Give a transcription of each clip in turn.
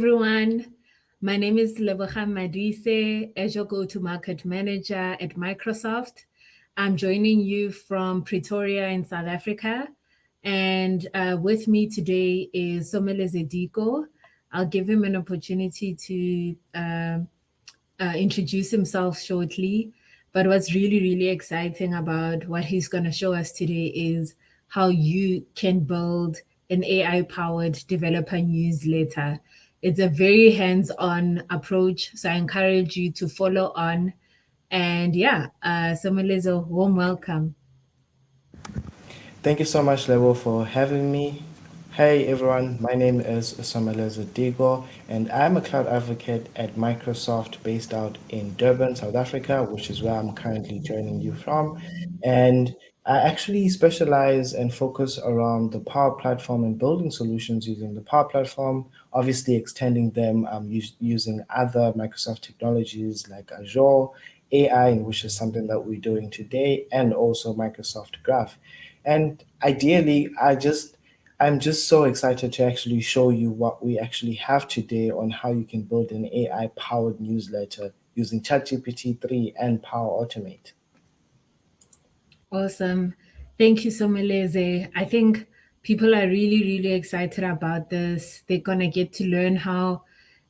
Everyone. My name is Leboga Madise, Azure Go-to-Market Manager at Microsoft. I'm joining you from Pretoria in South Africa. And with me today is Someleze Diko. I'll give him an opportunity to introduce himself shortly. But what's really, really exciting about what he's going to show us today is how you can build an AI powered developer newsletter. It's a very hands on approach. So I encourage you to follow on. And yeah, Someleze, warm welcome. Thank you so much, Lebo, for having me. Hey everyone, my name is Samueleza Digo, and I'm a cloud advocate at Microsoft based out in Durban, South Africa, which is where I'm currently joining you from. And I actually specialize and focus around the Power Platform and building solutions using the Power Platform, obviously extending them using other Microsoft technologies like Azure, AI, which is something that we're doing today, and also Microsoft Graph. And ideally, I'm just so excited to actually show you what we actually have today on how you can build an AI powered newsletter using ChatGPT 3 and Power Automate. Awesome. Thank you, Someleze. I think people are really, really excited about this. They're going to get to learn how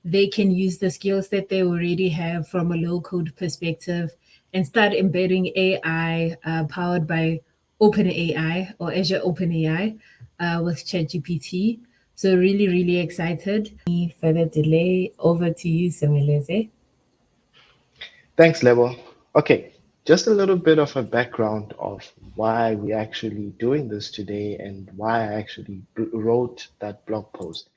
they can use the skills that they already have from a low code perspective and start embedding AI powered by OpenAI or Azure OpenAI with ChatGPT. So, really, really excited. Further delay, over to you, Someleze. Thanks, Lebo. Okay, just a little bit of a background of why we're actually doing this today and why I actually wrote that blog post.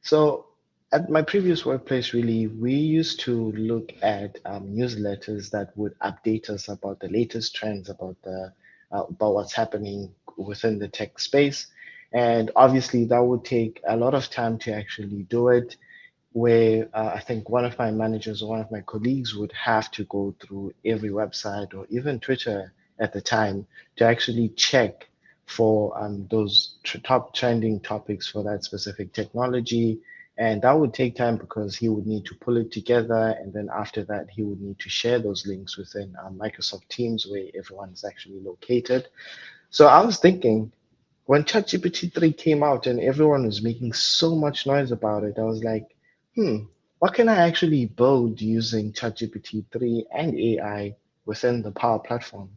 So, at my previous workplace, really, we used to look at newsletters that would update us about the latest trends, about what's happening within the tech space, and obviously that would take a lot of time to actually do it. Where I think one of my managers or one of my colleagues would have to go through every website or even Twitter at the time to actually check for those top trending topics for that specific technology. And that would take time because he would need to pull it together. And then after that, he would need to share those links within Microsoft Teams where everyone is actually located. So I was thinking, when ChatGPT 3 came out and everyone was making so much noise about it, I was like, what can I actually build using ChatGPT 3 and AI within the Power Platform?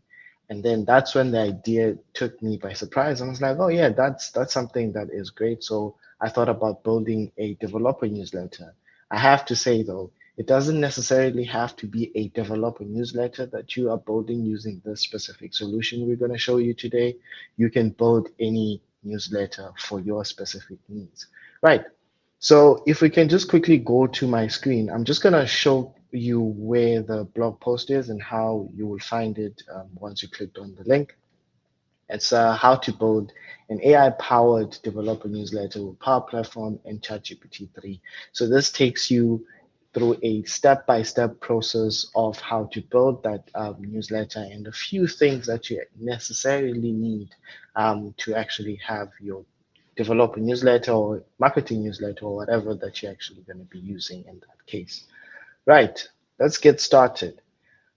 And then that's when the idea took me by surprise. I was like, oh yeah, that's something that is great. So I thought about building a developer newsletter. I have to say though, it doesn't necessarily have to be a developer newsletter that you are building using this specific solution we're going to show you today. You can build any newsletter for your specific needs. Right. So if we can just quickly go to my screen, I'm just going to show you where the blog post is and how you will find it once you clicked on the link. It's how to build an AI-powered developer newsletter with Power Platform and ChatGPT 3. So this takes you through a step-by-step process of how to build that newsletter and a few things that you necessarily need to actually have your developer newsletter or marketing newsletter or whatever that you're actually going to be using in that case. Right, let's get started.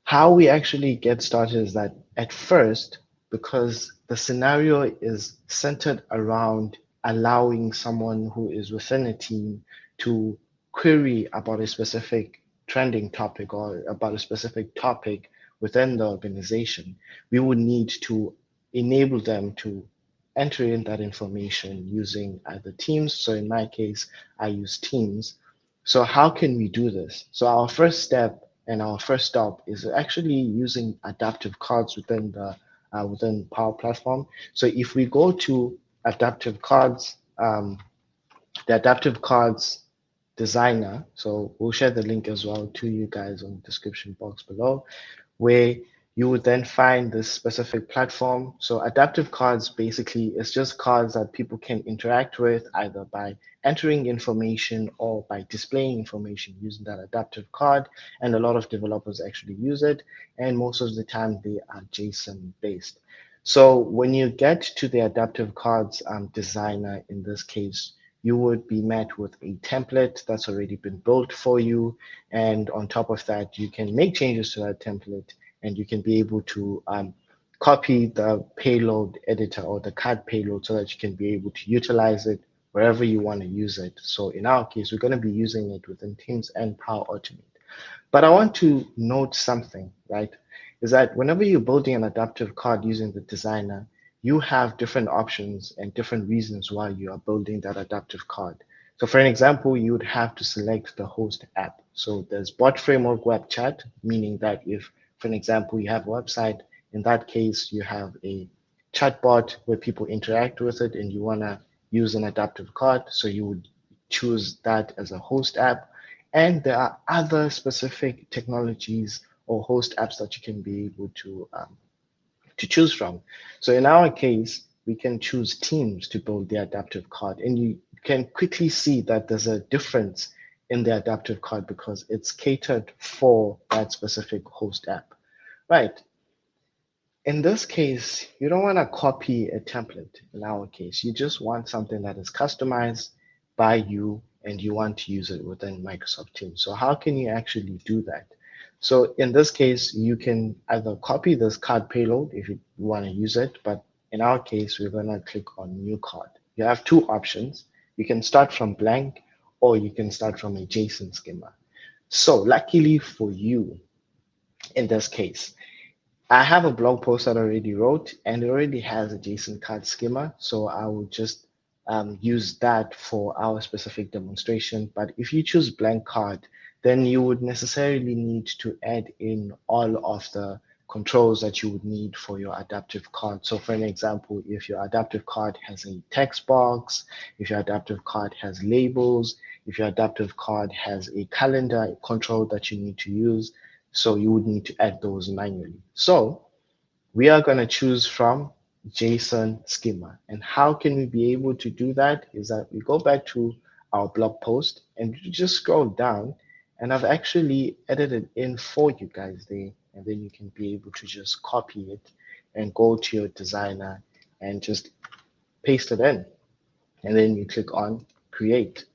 How we actually get started is that at first, because the scenario is centered around allowing someone who is within a team to query about a specific trending topic or about a specific topic within the organization, we would need to enable them to enter in that information using either Teams. So in my case, I use Teams. So how can we do this? So our first step and our first stop is actually using adaptive cards within Power Platform. So if we go to adaptive cards, the adaptive cards designer, so we'll share the link as well to you guys on the description box below, where you would then find this specific platform. So adaptive cards basically is just cards that people can interact with either by entering information or by displaying information using that adaptive card. And a lot of developers actually use it. And most of the time they are JSON based. So when you get to the adaptive cards designer in this case, you would be met with a template that's already been built for you. And on top of that, you can make changes to that template and you can be able to copy the payload editor or the card payload so that you can be able to utilize it wherever you want to use it. So in our case, we're going to be using it within Teams and Power Automate. But I want to note something, right? Is that whenever you're building an adaptive card using the designer, you have different options and different reasons why you are building that adaptive card. So for an example, you would have to select the host app. So there's bot framework web chat, meaning that if, for an example, you have a website, in that case, you have a chatbot where people interact with it and you want to use an adaptive card. So you would choose that as a host app. And there are other specific technologies or host apps that you can be able to choose from. So in our case, we can choose Teams to build the adaptive card. And you can quickly see that there's a difference in the adaptive card because it's catered for that specific host app. Right. In this case, you don't want to copy a template. In our case, you just want something that is customized by you and you want to use it within Microsoft Teams. So how can you actually do that? So in this case, you can either copy this card payload if you want to use it, but in our case, we're going to click on new card. You have two options. You can start from blank or you can start from a JSON schema. So luckily for you, in this case, I have a blog post that I already wrote and it already has a JSON card schema. So I will just use that for our specific demonstration. But if you choose blank card, then you would necessarily need to add in all of the controls that you would need for your adaptive card. So for an example, if your adaptive card has a text box, if your adaptive card has labels, if your adaptive card has a calendar control that you need to use, so you would need to add those manually. So we are going to choose from JSON schema. And how can we be able to do that? Is that we go back to our blog post and you just scroll down and I've actually edited in for you guys there. And then you can be able to just copy it and go to your designer and just paste it in. And then you click on create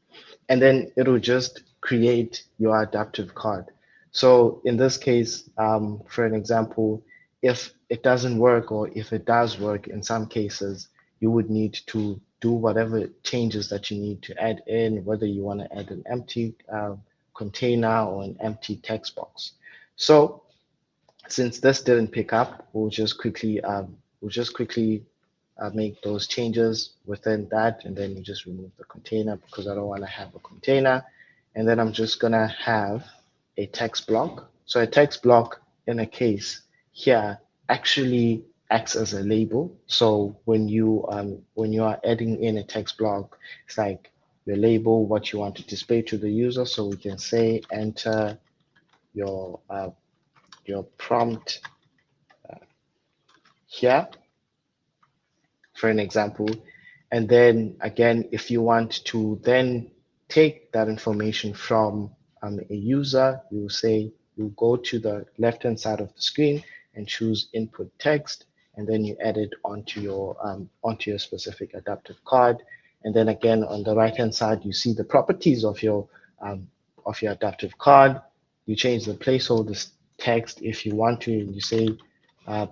and then it'll just create your adaptive card. So in this case, for an example, if it doesn't work or if it does work, in some cases, you would need to do whatever changes that you need to add in, whether you want to add an empty container or an empty text box. So since this didn't pick up, we'll just quickly make those changes within that, and then you just remove the container because I don't want to have a container. And then I'm just gonna have a text block. So a text block in a case here actually acts as a label. So when you are adding in a text block, it's like your label, what you want to display to the user. So we can say enter your uh, your prompt here for an example. And then again, if you want to then take that information from a user, you say you go to the left-hand side of the screen and choose input text, and then you add it onto your specific adaptive card. And then again, on the right-hand side, you see the properties of your adaptive card. You change the placeholder text if you want to. You say,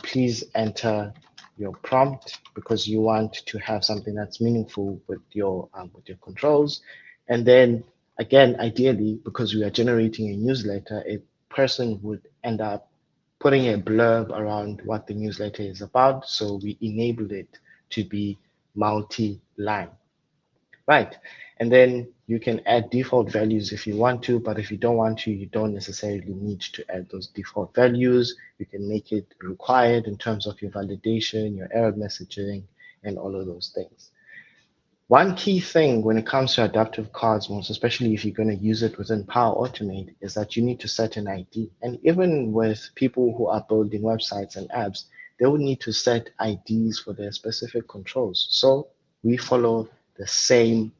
please enter your prompt because you want to have something that's meaningful with your controls. And then again, ideally, because we are generating a newsletter, a person would end up putting a blurb around what the newsletter is about. So we enabled it to be multi-line. Right. And then you can add default values if you want to, but if you don't want to, you don't necessarily need to add those default values. You can make it required in terms of your validation, your error messaging, and all of those things. One key thing when it comes to adaptive cards, most especially if you're going to use it within Power Automate, is that you need to set an ID. And even with people who are building websites and apps, they would need to set IDs for their specific controls. So we follow the same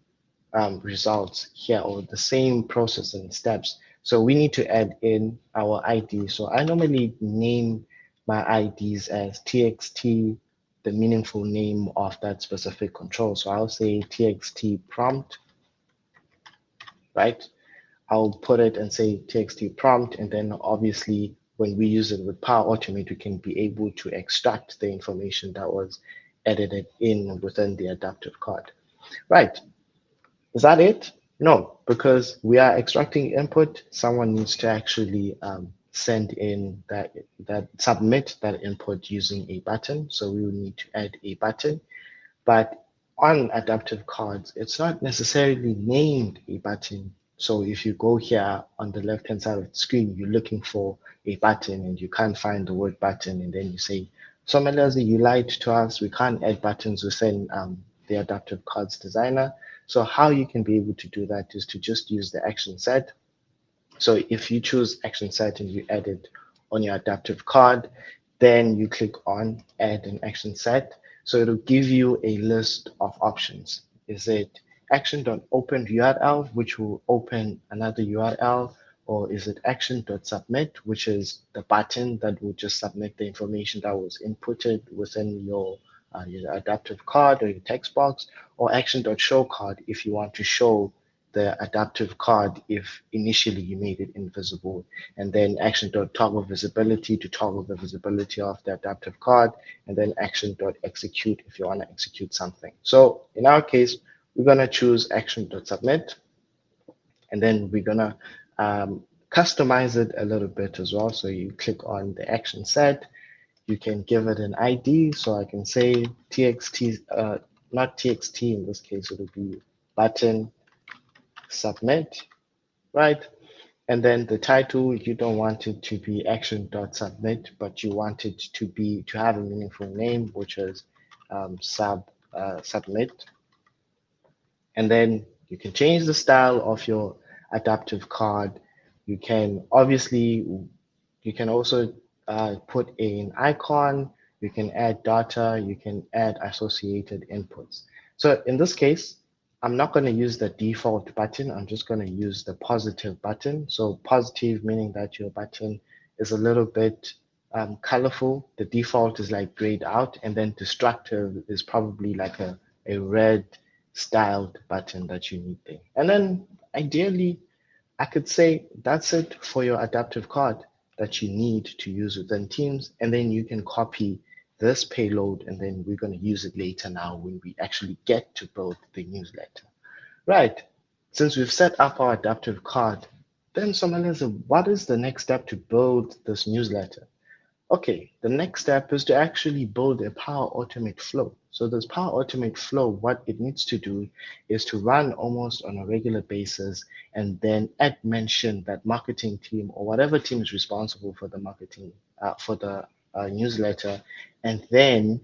results here or the same process and steps. So we need to add in our ID. So I normally name my IDs as TXT, the meaningful name of that specific control. So I'll say TXT prompt right? I'll put it and say TXT prompt, and then obviously when we use it with Power Automate, we can be able to extract the information that was edited in within the adaptive card. Right. Is that it? No, because we are extracting input. Someone needs to actually send in that submit that input using a button. So we will need to add a button. But on adaptive cards, it's not necessarily named a button. So if you go here on the left-hand side of the screen, you're looking for a button and you can't find the word button, and then you say, so Meleza, you lied to us. We can't add buttons within the adaptive cards designer. So how you can be able to do that is to just use the action set. So if you choose action set and you add it on your adaptive card, then you click on add an action set. So it'll give you a list of options. Is it action.open URL, which will open another URL, or is it action.submit, which is the button that will just submit the information that was inputted within your adaptive card or your text box, or action.show card if you want to show the adaptive card if initially you made it invisible, and then action.toggle visibility to toggle the visibility of the adaptive card, and then action.execute if you want to execute something. So in our case, we're going to choose action.submit, and then we're going to customize it a little bit as well. So you click on the action set, you can give it an ID. So I can say TXT, not TXT in this case, it'll be button submit, right? And then the title, you don't want it to be action.submit, but you want it to have a meaningful name, which is submit. And then you can change the style of your adaptive card. You can obviously, you can also put an icon, you can add data, you can add associated inputs. So in this case, I'm not going to use the default button. I'm just going to use the positive button. So positive meaning that your button is a little bit colorful. The default is like grayed out, and then destructive is probably like a red styled button that you need there. And then ideally, I could say that's it for your adaptive card that you need to use within Teams. And then you can copy this payload, and then we're going to use it later now when we actually get to build the newsletter. Right. Since we've set up our adaptive card, then someone is, what is the next step to build this newsletter? Okay, the next step is to actually build a Power Automate flow. So this Power Automate flow, what it needs to do is to run almost on a regular basis, and then add mention that marketing team or whatever team is responsible for the marketing, for the newsletter, and then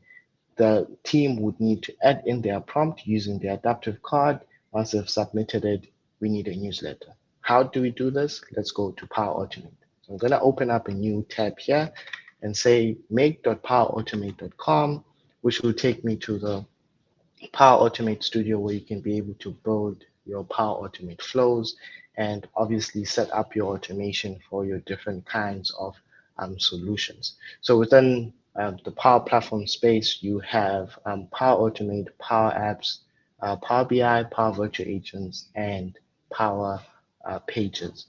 the team would need to add in their prompt using the adaptive card. Once they've submitted it, we need a newsletter. How do we do this? Let's go to Power Automate. So I'm going to open up a new tab here and say make.powerautomate.com, which will take me to the Power Automate Studio, where you can be able to build your Power Automate flows and obviously set up your automation for your different kinds of solutions. So within the Power Platform space, you have Power Automate, Power Apps, Power BI, Power Virtual Agents, and Power Pages.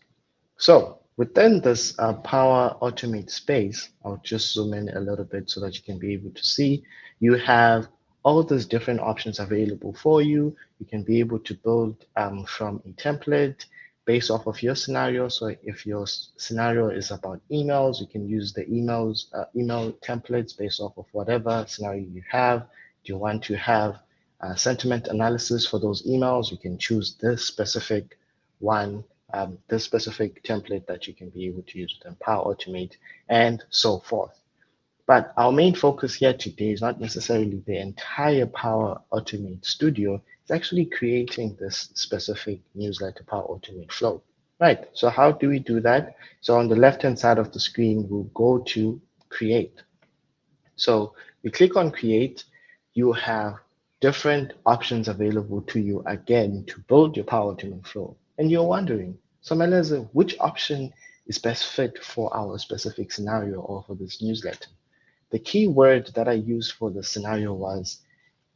So within this Power Automate space, I'll just zoom in a little bit so that you can be able to see, you have all those different options available for you. You can be able to build from a template based off of your scenario. So if your scenario is about emails, you can use the email templates based off of whatever scenario you have. Do you want to have sentiment analysis for those emails? You can choose this specific one, this specific template that you can be able to use within Power Automate, and so forth. But our main focus here today is not necessarily the entire Power Automate studio. It's actually creating this specific newsletter Power Automate flow. Right, so how do we do that? So on the left-hand side of the screen, we'll go to create. So you click on create, you have different options available to you again to build your Power Automate flow. And you're wondering, so Meleza, which option is best fit for our specific scenario or for this newsletter? The key word that I used for the scenario was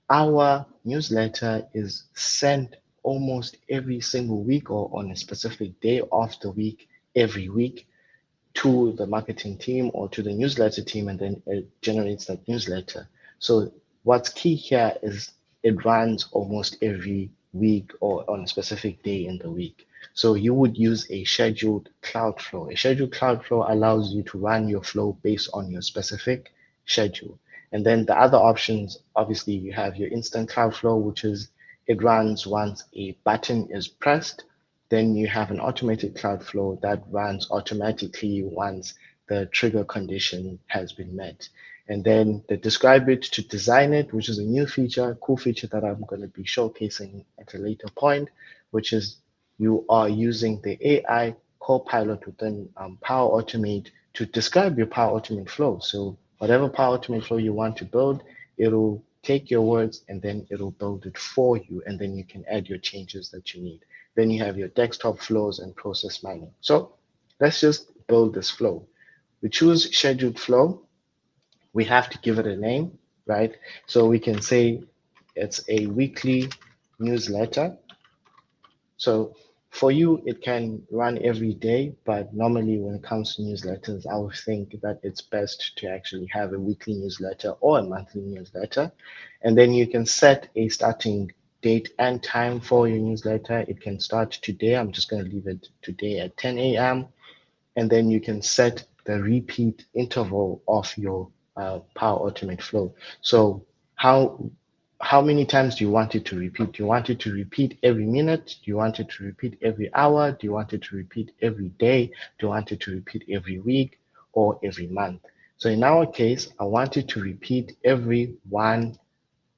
our newsletter is sent almost every single week or on a specific day of the week, every week, to the marketing team or to the newsletter team, and then it generates that newsletter. So what's key here is it runs almost every week or on a specific day in the week. So you would use a scheduled cloud flow. A scheduled cloud flow allows you to run your flow based on your specific schedule. And then the other options, obviously, you have your instant cloud flow, which is it runs once a button is pressed. Then you have an automated cloud flow that runs automatically once the trigger condition has been met. And then the describe it to design it, which is a new feature, cool feature that I'm going to be showcasing at a later point, which is you are using the AI copilot within Power Automate to describe your Power Automate flow. So whatever Power Automate flow you want to build, it'll take your words and then it'll build it for you. And then you can add your changes that you need. Then you have your desktop flows and process mining. So let's just build this flow. We choose scheduled flow. We have to give it a name, right? So we can say it's a weekly newsletter. So for you, it can run every day, but normally when it comes to newsletters, I would think that it's best to actually have a weekly newsletter or a monthly newsletter. And then you can set a starting date and time for your newsletter. It can start today. I'm just going to leave it today at 10 a.m. And then you can set the repeat interval of your Power Automate flow. So how how many times do you want it to repeat? Do you want it to repeat every minute? Do you want it to repeat every hour? Do you want it to repeat every day? Do you want it to repeat every week or every month? So in our case, I want it to repeat every one,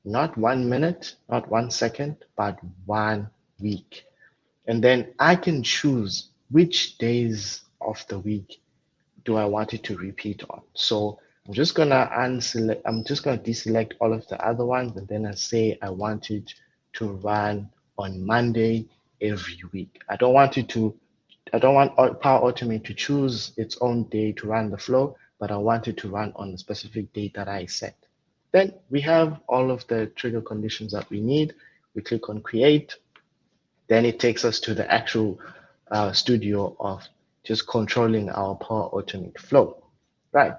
not 1 minute, not 1 second, but 1 week. And then I can choose which days of the week do I want it to repeat on. So I'm just gonna deselect all of the other ones, and then I say I want it to run on Monday every week. I don't want Power Automate to choose its own day to run the flow, but I want it to run on the specific date that I set. Then we have all of the trigger conditions that we need. We click on create, then it takes us to the actual studio of just controlling our Power Automate flow. Right.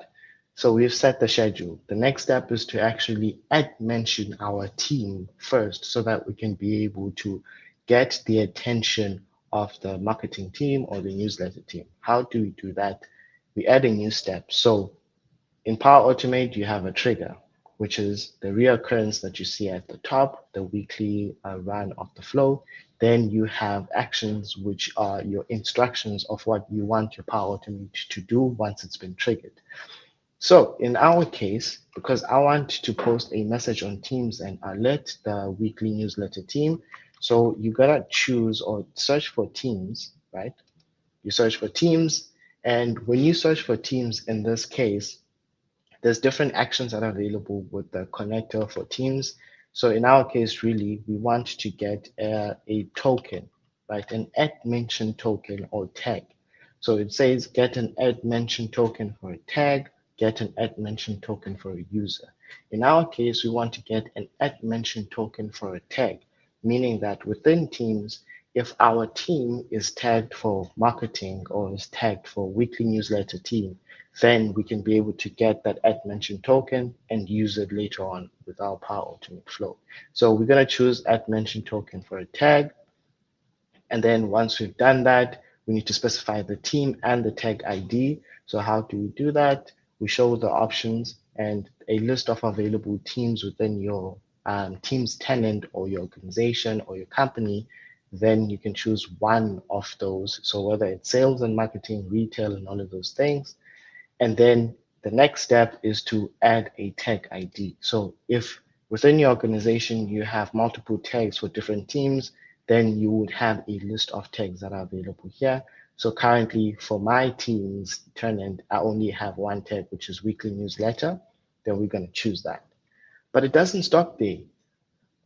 So we've set the schedule. The next step is to actually add mention our team first so that we can be able to get the attention of the marketing team or the newsletter team. How do we do that? We add a new step. So in Power Automate, you have a trigger, which is the reoccurrence that you see at the top, the weekly run of the flow. Then you have actions, which are your instructions of what you want your Power Automate to do once it's been triggered. So in our case, because I want to post a message on Teams and alert the weekly newsletter team, so you gotta choose or search for Teams, right? You search for Teams, and when you search for Teams in this case, there's different actions that are available with the connector for Teams. So in our case, really, we want to get a token, right? An add mention token or tag. So it says get an add mention token for a tag, get an add mention token for a user. In our case, we want to get an add mention token for a tag, meaning that within Teams, if our team is tagged for marketing or is tagged for weekly newsletter team, then we can be able to get that add mention token and use it later on with our Power Automate flow. So we're going to choose add mention token for a tag. And then once we've done that, we need to specify the team and the tag ID. So how do we do that? We show the options and a list of available teams within your team's tenant or your organization or your company. Then you can choose one of those. So whether it's sales and marketing, retail, and all of those things. And then the next step is to add a tag ID. So if within your organization you have multiple tags for different teams, then you would have a list of tags that are available here. So currently for my team's tenant, I only have one tag, which is weekly newsletter. Then we're going to choose that. But it doesn't stop there.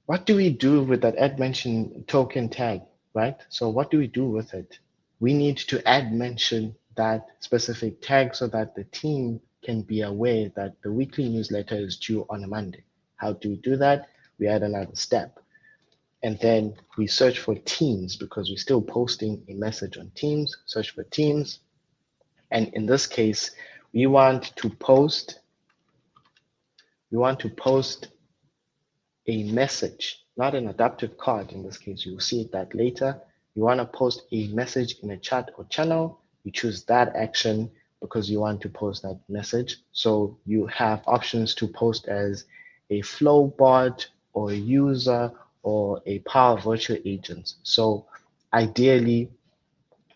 What do we do with that add mention token tag, right? So what do we do with it? We need to add mention that specific tag so that the team can be aware that the weekly newsletter is due on a Monday. How do we do that? We add another step. and then we search for Teams because we're still posting a message on Teams, search for Teams. And in this case, we want to post, we want to post a message, not an adaptive card. In this case, you'll see that later. You want to post a message in a chat or channel. You choose that action because you want to post that message. So you have options to post as a flow bot or a user or a power virtual agent. So ideally,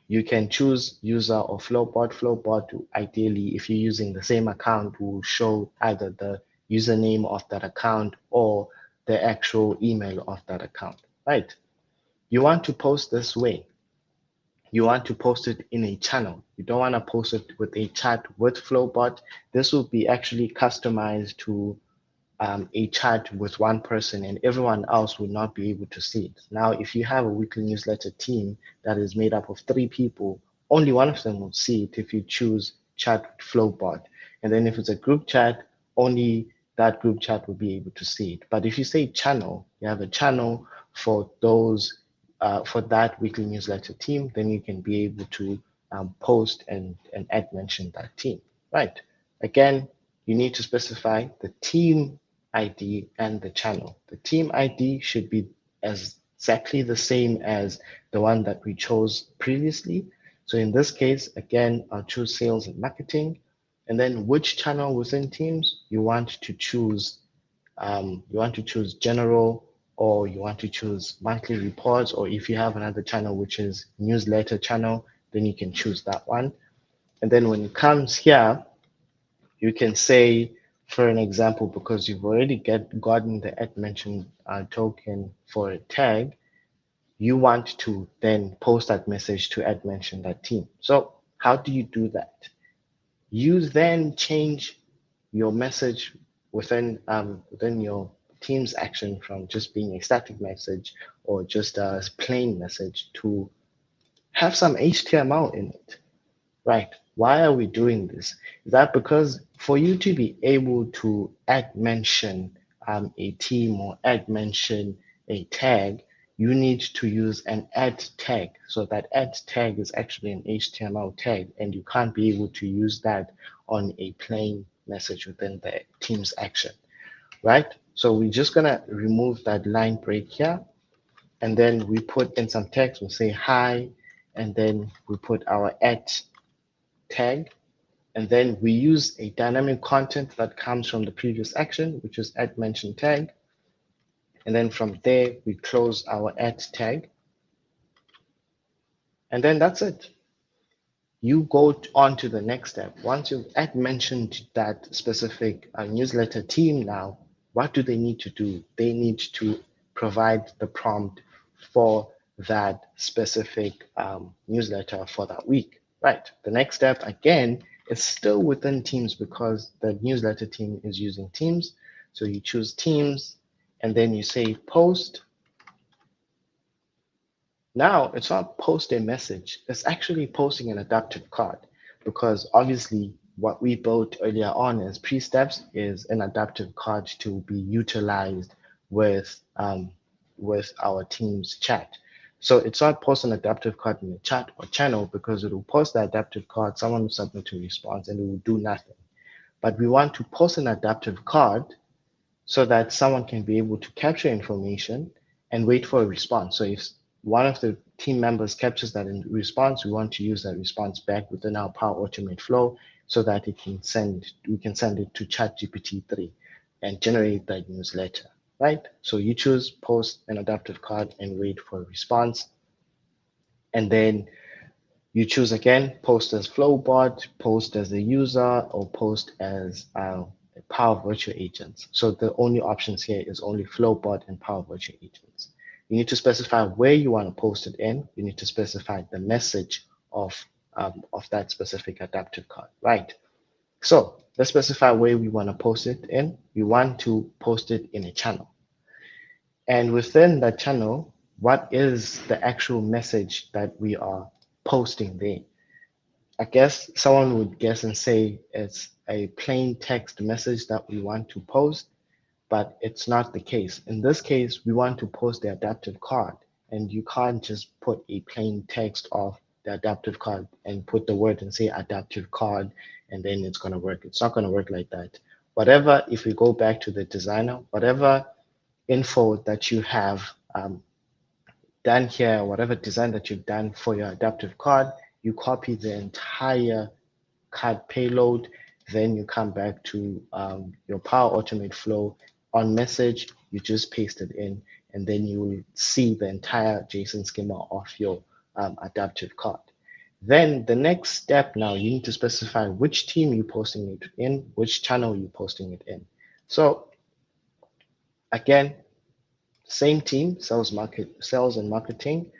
you can choose user or Flowbot. Flowbot, ideally, if you're using the same account, will show either the username of that account or the actual email of that account, right? You want to post this way. You want to post it in a channel. You don't want to post it with a chat with Flowbot. This will be actually customized to a chat with one person and everyone else will not be able to see it. Now, if you have a weekly newsletter team that is made up of 3 people, only one of them will see it if you choose chat with Flowbot. And then if it's a group chat, only that group chat will be able to see it. But if you say channel, you have a channel for those, for that weekly newsletter team, then you can be able to post and add mention that team, right? Again, you need to specify the team ID and the channel. The team ID should be as exactly the same as the one that we chose previously. So in this case, again, I'll choose sales and marketing. And then which channel within Teams you want to choose. You want to choose general, or you want to choose monthly reports, or if you have another channel which is newsletter channel, then you can choose that one. And then when it comes here, you can say, for an example, because you've already gotten the add mention token for a tag, you want to then post that message to add mention that team. So how do you do that? You then change your message within your team's action from just being a static message or just a plain message to have some HTML in it. Right. Why are we doing this? Is that because for you to be able to add mention a team or add mention a tag, you need to use an add tag. So that add tag is actually an HTML tag, and you can't be able to use that on a plain message within the team's action, right? So we're just gonna remove that line break here, and then we put in some text. We'll say hi, and then we put our add tag, and then we use a dynamic content that comes from the previous action, which is add mention tag. And then from there, we close our add tag. And then that's it. You go on to the next step. Once you've add mentioned that specific newsletter team now, what do they need to do? They need to provide the prompt for that specific newsletter for that week. Right. The next step, again, is still within Teams because the newsletter team is using Teams. So you choose Teams and then you say post. Now it's not post a message, it's actually posting an adaptive card because obviously what we built earlier on as pre-steps is an adaptive card to be utilized with our team's chat. So it's not post an adaptive card in the chat or channel because it will post the adaptive card, someone will submit a response and it will do nothing. But we want to post an adaptive card so that someone can be able to capture information and wait for a response. So if one of the team members captures that in response, we want to use that response back within our Power Automate flow so that we can send it to ChatGPT 3 and generate that newsletter, right? So you choose post an adaptive card and wait for a response. And then you choose again, post as Flowbot, post as a user, or post as Power Virtual Agents. So the only options here is only Flowbot and Power Virtual Agents. You need to specify where you want to post it in. You need to specify the message of that specific adaptive card, right? So let's specify where we want to post it in. We want to post it in a channel. And within that channel, what is the actual message that we are posting there? I guess someone would guess and say it's a plain text message that we want to post. but it's not the case. In this case, we want to post the adaptive card, and you can't just put a plain text of the adaptive card and put the word and say adaptive card, and then it's going to work. It's not going to work like that. Whatever, if we go back to the designer, whatever info that you have done here, whatever design that you've done for your adaptive card, you copy the entire card payload, then you come back to your Power Automate flow. On message, you just paste it in, and then you will see the entire JSON schema of your adaptive card. Then the next step now, you need to specify which team you're posting it in, which channel you're posting it in. So again, same team, sales and marketing,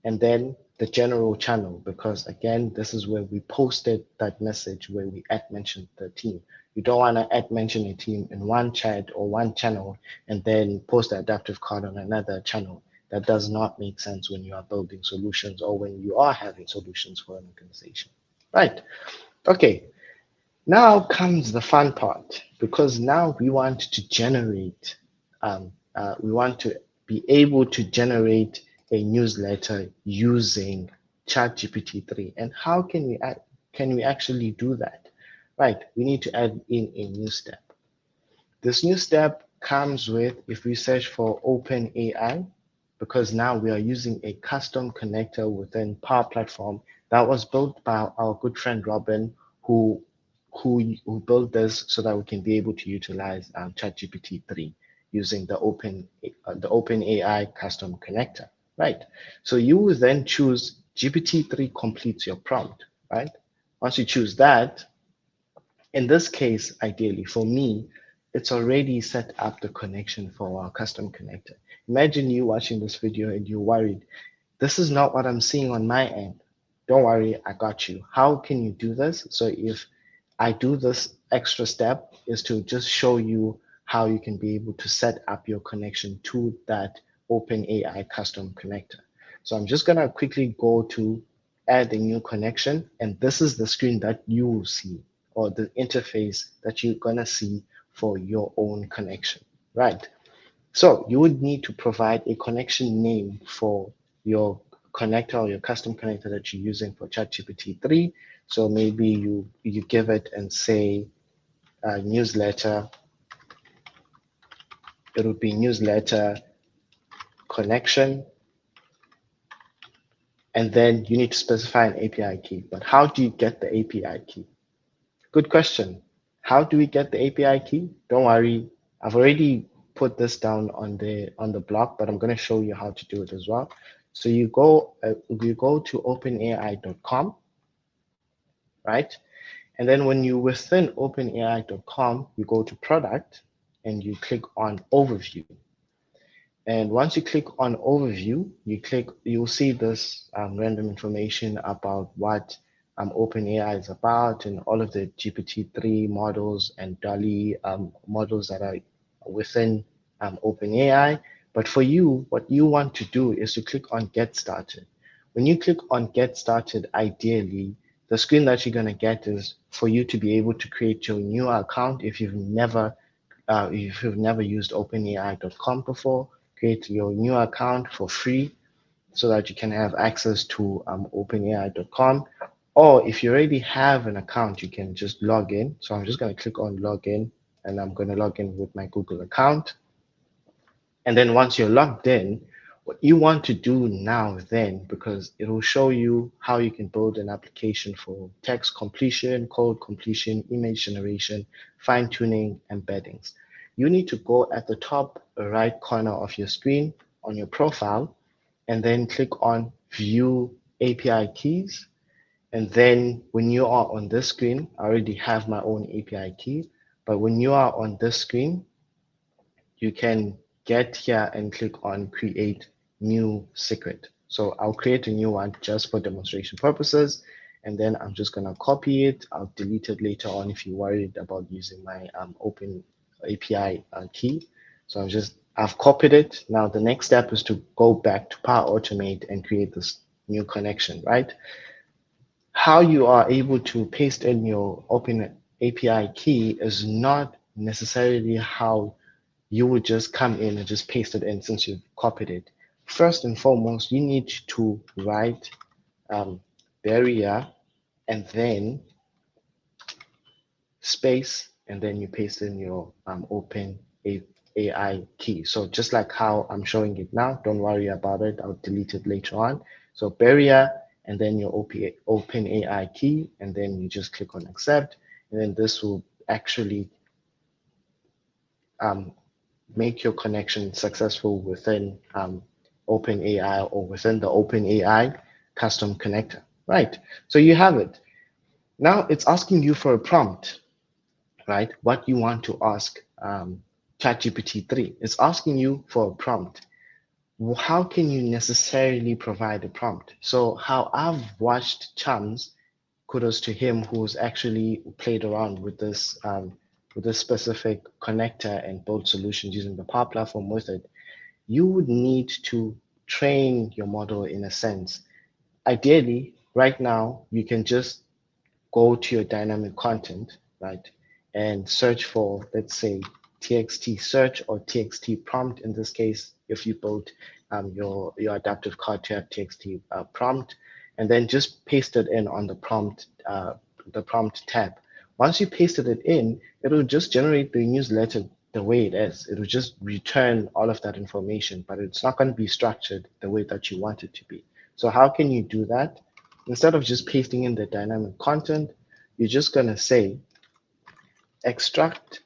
and then the general channel, because again, this is where we posted that message where we add mentioned the team. You don't want to add mention a team in one chat or one channel and then post the adaptive card on another channel. That does not make sense when you are building solutions or when you are having solutions for an organization. Right. Okay. Now comes the fun part, because now we want to generate, we want to be able to generate a newsletter using ChatGPT 3. And how can we actually do that? Right, we need to add in a new step. This new step comes with, if we search for OpenAI, because now we are using a custom connector within Power Platform that was built by our good friend Robin, who who built this so that we can be able to utilize ChatGPT 3 using the OpenAI custom connector, right? So you will then choose GPT-3 completes your prompt, right? Once you choose that, in this case, ideally for me, it's already set up the connection for our custom connector. Imagine you watching this video and you're worried, this is not what I'm seeing on my end. Don't worry, I got you. How can you do this? So if I do this extra step is to just show you how you can be able to set up your connection to that OpenAI custom connector. So I'm just gonna quickly go to add a new connection, and this is the screen that you will see, or the interface that you're gonna see for your own connection, right? So you would need to provide a connection name for your connector or your custom connector that you're using for ChatGPT 3. So maybe you give it and say newsletter. It would be newsletter connection. And then you need to specify an API key. But how do you get the API key? Good question. How do we get the API key? Don't worry. I've already put this down on the blog, but I'm going to show you how to do it as well. So you go to openai.com, right? And then when you're within openai.com, you go to product and you click on overview. And once you click on overview, you'll see this random information about what OpenAI is about and all of the GPT-3 models and DALL-E models that are within OpenAI. But for you, what you want to do is to click on Get Started. When you click on Get Started, ideally, the screen that you're going to get is for you to be able to create your new account if you've never used OpenAI.com before. Create your new account for free so that you can have access to openai.com. Or if you already have an account, you can just log in. So I'm just going to click on login, and I'm going to log in with my Google account. And then once you're logged in, what you want to do now then, because it will show you how you can build an application for text completion, code completion, image generation, fine tuning, embeddings. You need to go at the top right corner of your screen on your profile, and then click on View API Keys. And then when you are on this screen, I already have my own API key, but when you are on this screen, you can get here and click on Create New Secret. So I'll create a new one just for demonstration purposes, and then I'm just gonna copy it. I'll delete it later on if you're worried about using my Open API key. So I've copied it. Now the next step is to go back to Power Automate and create this new connection, right? How you are able to paste in your Open API key is not necessarily how you would just come in and just paste it in since you've copied it. First and foremost, you need to write barrier and then space, and then you paste in your open AI key. So just like how I'm showing it now, don't worry about it. I'll delete it later on. So barrier and then your open AI key, and then you just click on accept. And then this will actually um, make your connection successful within OpenAI or within the OpenAI custom connector. Right. So you have it. Now it's asking you for a prompt, right? What you want to ask ChatGPT 3. It's asking you for a prompt. How can you necessarily provide a prompt? So how I've watched Chums, kudos to him, who's actually played around with this specific connector and build solutions using the Power Platform with it. You would need to train your model in a sense. Ideally, right now, you can just go to your dynamic content, right, and search for, let's say, TXT search or TXT prompt. In this case, if you build your adaptive card to have TXT prompt, and then just paste it in on the prompt tab. Once you pasted it in, it'll just generate the newsletter the way it is. It'll just return all of that information, but it's not going to be structured the way that you want it to be. So how can you do that? Instead of just pasting in the dynamic content, you're just going to say extract,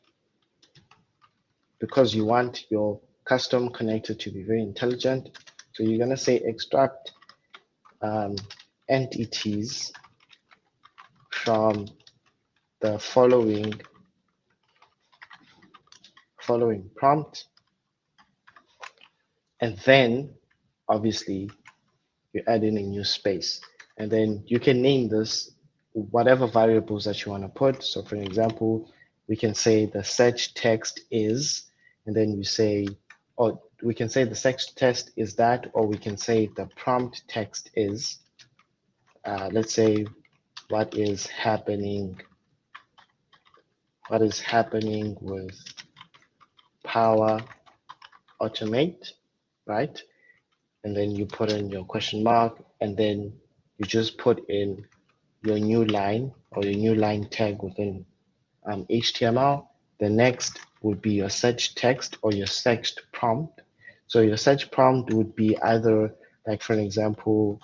because you want your custom connector to be very intelligent. So you're going to say extract um, entities from the following prompt, and then obviously you add in a new space, and then you can name this whatever variables that you want to put. So for example, we can say the search text is, and then we say, or we can say the search text is that, or we can say the prompt text is, let's say, what is happening with Power Automate, right? And then you put in your question mark, and then you just put in your new line or your new line tag within HTML. The next would be your search text or your search prompt. So your search prompt would be either, like for an example,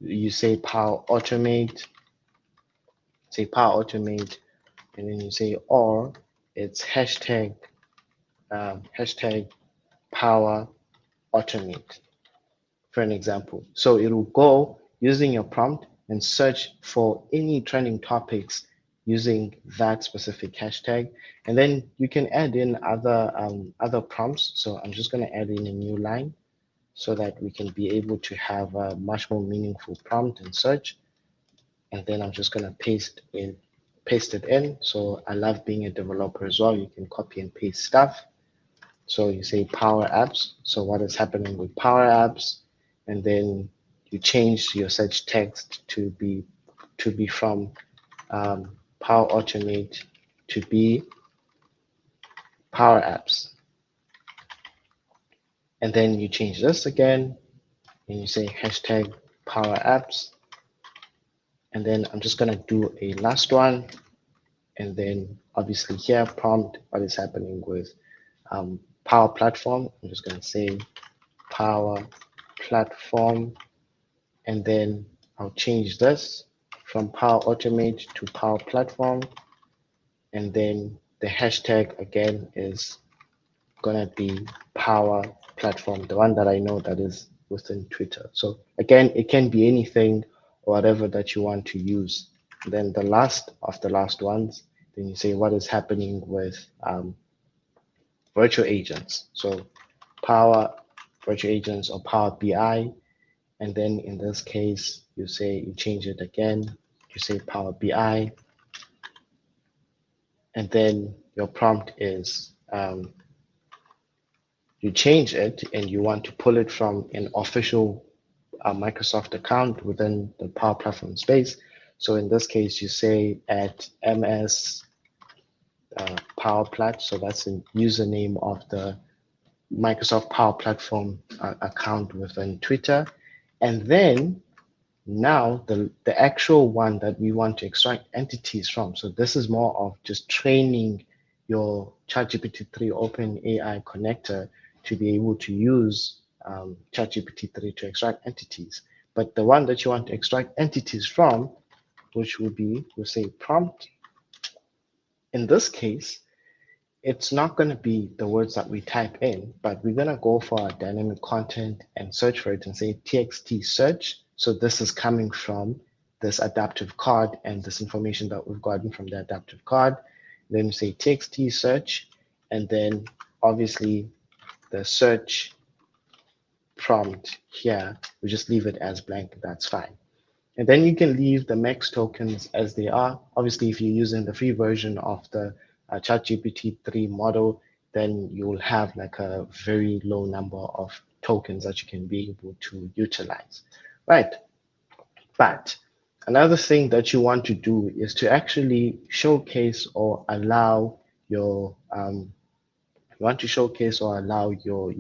you say Power Automate, and then you say, or it's hashtag Power Automate, for an example. So it will go using your prompt and search for any trending topics using that specific hashtag. And then you can add in other prompts. So I'm just going to add in a new line so that we can be able to have a much more meaningful prompt and search. And then I'm just going to paste it in. So I love being a developer as well. You can copy and paste stuff. So you say Power Apps. So what is happening with Power Apps? And then you change your search text to be from Power Automate to be Power Apps. And then you change this again, and you say hashtag Power Apps. And then I'm just gonna do a last one. And then obviously here, prompt, what is happening with Power Platform. I'm just gonna say Power Platform. And then I'll change this from Power Automate to Power Platform. And then the hashtag again is gonna be Power Platform, the one that I know that is within Twitter. So again, it can be anything or whatever that you want to use. And then the last of the last ones, then you say what is happening with virtual agents. So Power Virtual Agents or Power BI. And then in this case, you change it again, you say Power BI, and then your prompt is you change it and you want to pull it from an official Microsoft account within the Power Platform space. So in this case, you say at MS Power Plat. So that's the username of the Microsoft Power Platform account within Twitter. And then now the actual one that we want to extract entities from. So this is more of just training your ChatGPT 3 OpenAI connector to be able to use ChatGPT 3 to extract entities. But the one that you want to extract entities from, which would be, we'll say prompt. In this case, it's not going to be the words that we type in, but we're going to go for our dynamic content and search for it and say TXT search. So this is coming from this adaptive card and this information that we've gotten from the adaptive card. Then we say TXT search, and then obviously the search prompt here, we just leave it as blank, that's fine. And then you can leave the max tokens as they are. Obviously, if you're using the free version of the ChatGPT 3 model, then you'll have like a very low number of tokens that you can be able to utilize, right? But another thing that you want to do is to actually showcase or allow your you want to showcase or allow your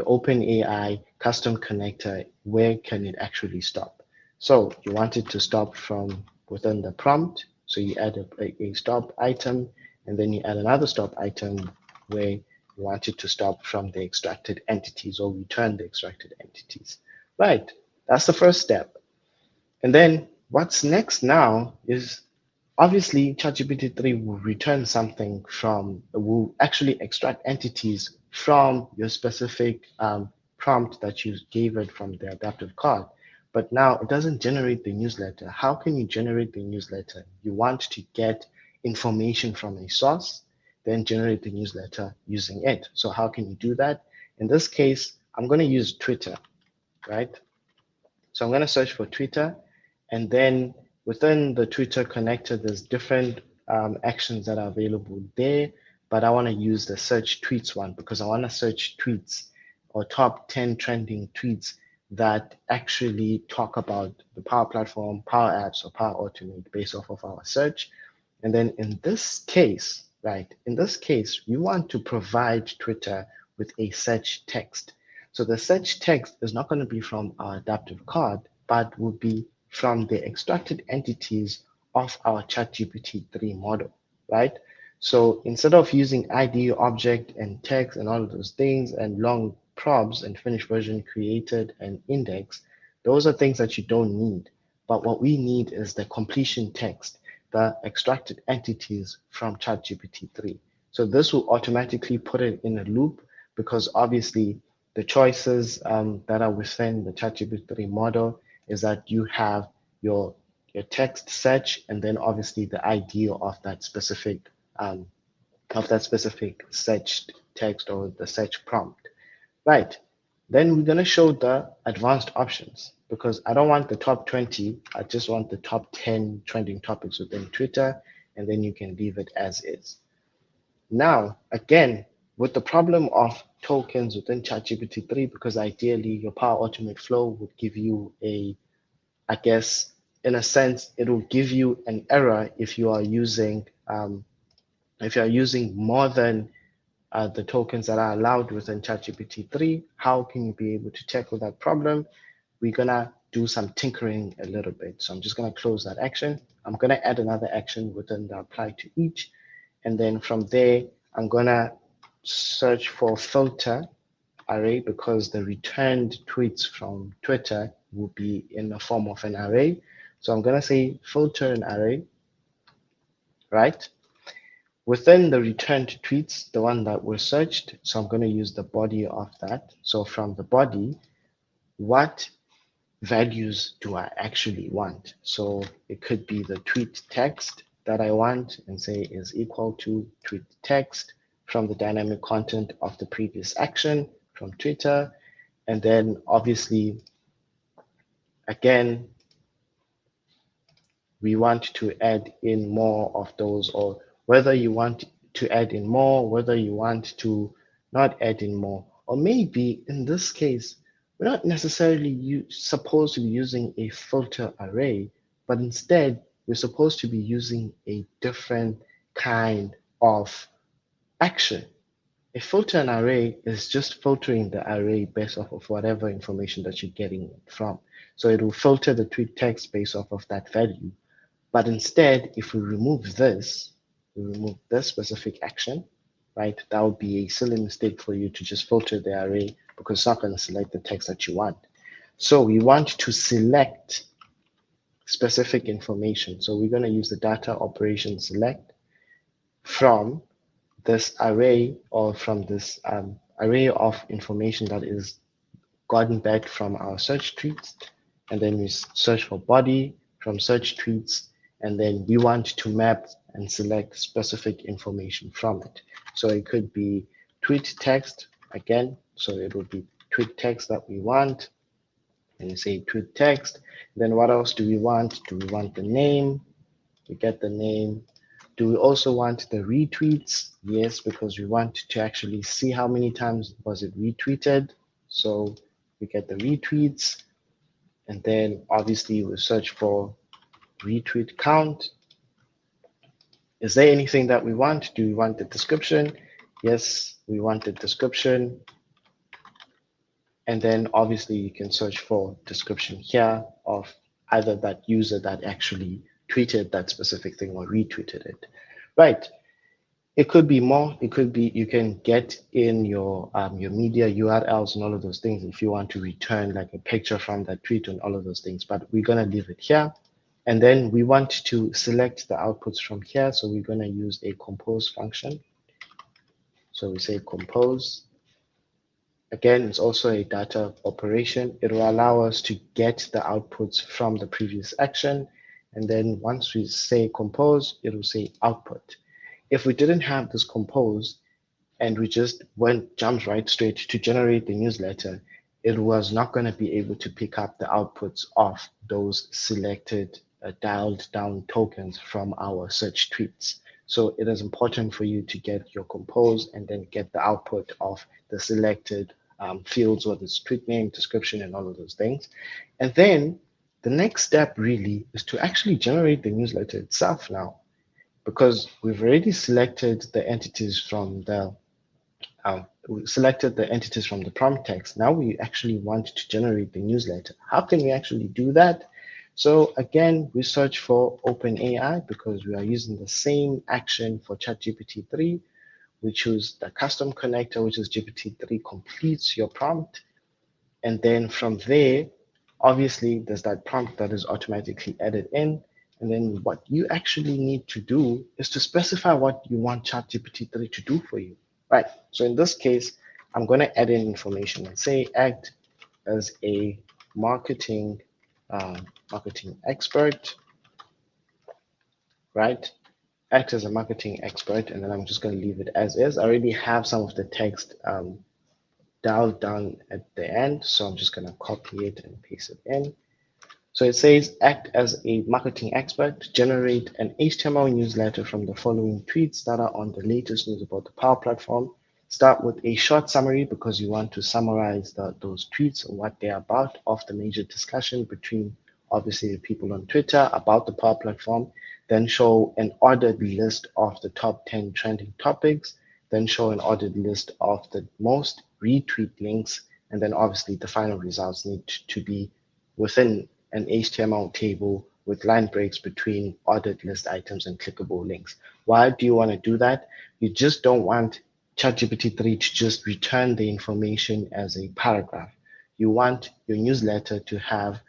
OpenAI custom connector, where can it actually stop? So you want it to stop from within the prompt. So you add a stop item, and then you add another stop item where you want it to stop from the extracted entities or return the extracted entities. Right, that's the first step. And then what's next now is obviously, ChatGPT 3 will return something from, will actually extract entities from your specific prompt that you gave it from the adaptive card. But now it doesn't generate the newsletter. How can you generate the newsletter? You want to get information from a source, then generate the newsletter using it. So how can you do that? In this case, I'm going to use Twitter, right? So I'm going to search for Twitter, and then within the Twitter connector, there's different actions that are available there, but I want to use the search tweets one because I want to search tweets or top 10 trending tweets that actually talk about the Power Platform, Power Apps, or Power Automate based off of our search. And then in this case, right, in this case, we want to provide Twitter with a search text. So the search text is not going to be from our adaptive card, but will be from the extracted entities of our ChatGPT 3 model, right? So instead of using ID, object, and text and all of those things and long probs and finished version created and index, those are things that you don't need. But what we need is the completion text, the extracted entities from ChatGPT 3. So this will automatically put it in a loop because obviously the choices that are within the ChatGPT 3 model is that you have your text search and then obviously the ID um, of that specific searched text or the search prompt. Right. Then we're going to show the advanced options because I don't want the top 20. I just want the top 10 trending topics within Twitter, and then you can leave it as is. Now, again, with the problem of tokens within ChatGPT 3, because ideally your Power Automate flow would give you I guess, in a sense, it will give you an error if you are using more than the tokens that are allowed within ChatGPT 3. How can you be able to tackle that problem? We're gonna do some tinkering a little bit. So I'm just gonna close that action. I'm gonna add another action within the apply to each. And then from there, I'm gonna search for filter array because the returned tweets from Twitter will be in the form of an array. So I'm gonna say filter an array, right? Within the returned tweets, the one that was searched, so I'm gonna use the body of that. So from the body, what values do I actually want? So it could be the tweet text that I want and say is equal to tweet text from the dynamic content of the previous action from Twitter. And then obviously, again, we want to add in more of those, or whether you want to add in more, whether you want to not add in more, or maybe in this case, we're not necessarily supposed to be using a filter array, but instead we're supposed to be using a different kind of action. A filter an array is just filtering the array based off of whatever information that you're getting it from. So it will filter the tweet text based off of that value. But instead, if we remove this specific action, right? That would be a silly mistake for you to just filter the array because it's not going to select the text that you want. So we want to select specific information. So we're going to use the data operation select from this array or from this array of information that is gotten back from our search tweets. And then we search for body from search tweets. And then we want to map and select specific information from it. So it could be tweet text again. So it would be tweet text that we want. And you say tweet text. Then what else do we want? Do we want the name? We get the name. Do we also want the retweets? Yes, because we want to actually see how many times was it retweeted. So we get the retweets. And then obviously we search for retweet count. Is there anything that we want? Do we want the description? Yes, we want the description. And then obviously you can search for description here of either that user that actually tweeted that specific thing or retweeted it. Right. It could be more. It could be you can get in your media URLs and all of those things if you want to return like a picture from that tweet and all of those things. But we're gonna leave it here. And then we want to select the outputs from here. So we're gonna use a compose function. So we say compose. Again, it's also a data operation. It will allow us to get the outputs from the previous action. And then once we say compose, it will say output. If we didn't have this compose and we just jumped right straight to generate the newsletter, it was not going to be able to pick up the outputs of those selected dialed down tokens from our search tweets. So it is important for you to get your compose and then get the output of the selected fields, whether it's tweet name, description, and all of those things. And then the next step really is to actually generate the newsletter itself now, because we've already selected the entities from the prompt text. Now we actually want to generate the newsletter. How can we actually do that? So again, we search for OpenAI because we are using the same action for ChatGPT 3. We choose the custom connector, which is GPT-3 completes your prompt. And then from there, obviously, there's that prompt that is automatically added in. And then what you actually need to do is to specify what you want ChatGPT 3 to do for you. Right. So in this case, I'm going to add in information and say act as a marketing expert, right? Act as a marketing expert, and then I'm just going to leave it as is. I already have some of the text dialed down at the end, so I'm just going to copy it and paste it in. So it says act as a marketing expert, generate an HTML newsletter from the following tweets that are on the latest news about the Power Platform. Start with a short summary because you want to summarize those tweets and what they're about of the major discussion between obviously the people on Twitter about the Power Platform. Then show an ordered list of the top 10 trending topics. Then show an ordered list of the most retweet links. And then obviously the final results need to be within an HTML table with line breaks between ordered list items and clickable links. Why do you want to do that? You just don't want ChatGPT 3 to just return the information as a paragraph. You want your newsletter to have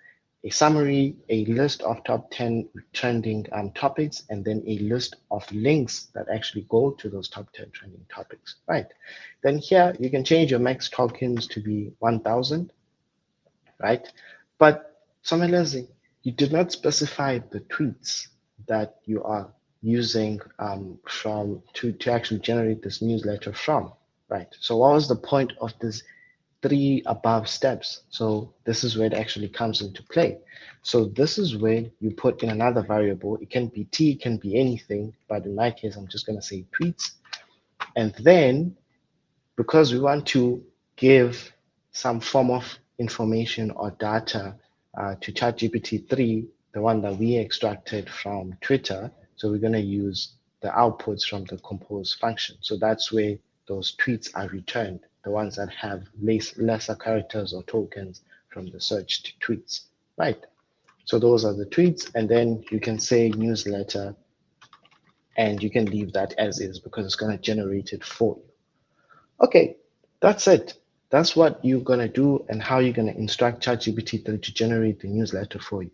a summary, a list of top 10 trending topics, and then a list of links that actually go to those top 10 trending topics, right? Then here you can change your max tokens to be 1,000, right? But similarly, you did not specify the tweets that you are using to actually generate this newsletter from, right? So what was the point of this 3 above steps? So this is where it actually comes into play. So this is where you put in another variable. It can be T, it can be anything, but in my case, I'm just going to say tweets. And then because we want to give some form of information or data to ChatGPT 3, the one that we extracted from Twitter. So we're going to use the outputs from the compose function. So that's where those tweets are returned, the ones that have lesser characters or tokens from the searched tweets, right? So those are the tweets, and then you can say newsletter, and you can leave that as is because it's going to generate it for you. Okay, that's it. That's what you're going to do and how you're going to instruct ChatGPT to generate the newsletter for you.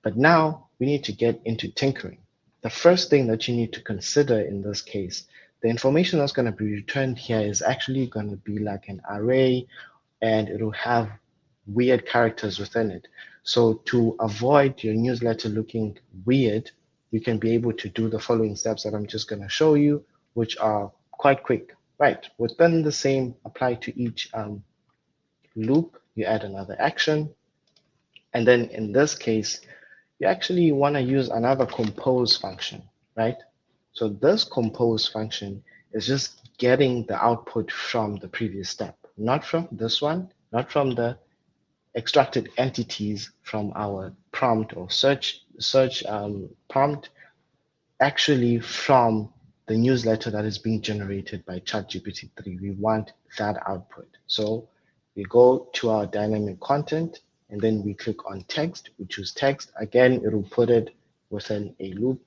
But now we need to get into tinkering. The first thing that you need to consider in this case, the information that's going to be returned here is actually going to be like an array, and it'll have weird characters within it. So to avoid your newsletter looking weird, you can be able to do the following steps that I'm just going to show you, which are quite quick. Right, within the same apply to each loop, you add another action. And then in this case, you actually want to use another compose function, right? So this compose function is just getting the output from the previous step, not from this one, not from the extracted entities from our prompt or search prompt, actually from the newsletter that is being generated by ChatGPT 3. We want that output. So we go to our dynamic content, and then we click on text. We choose text. Again, it'll put it within a loop,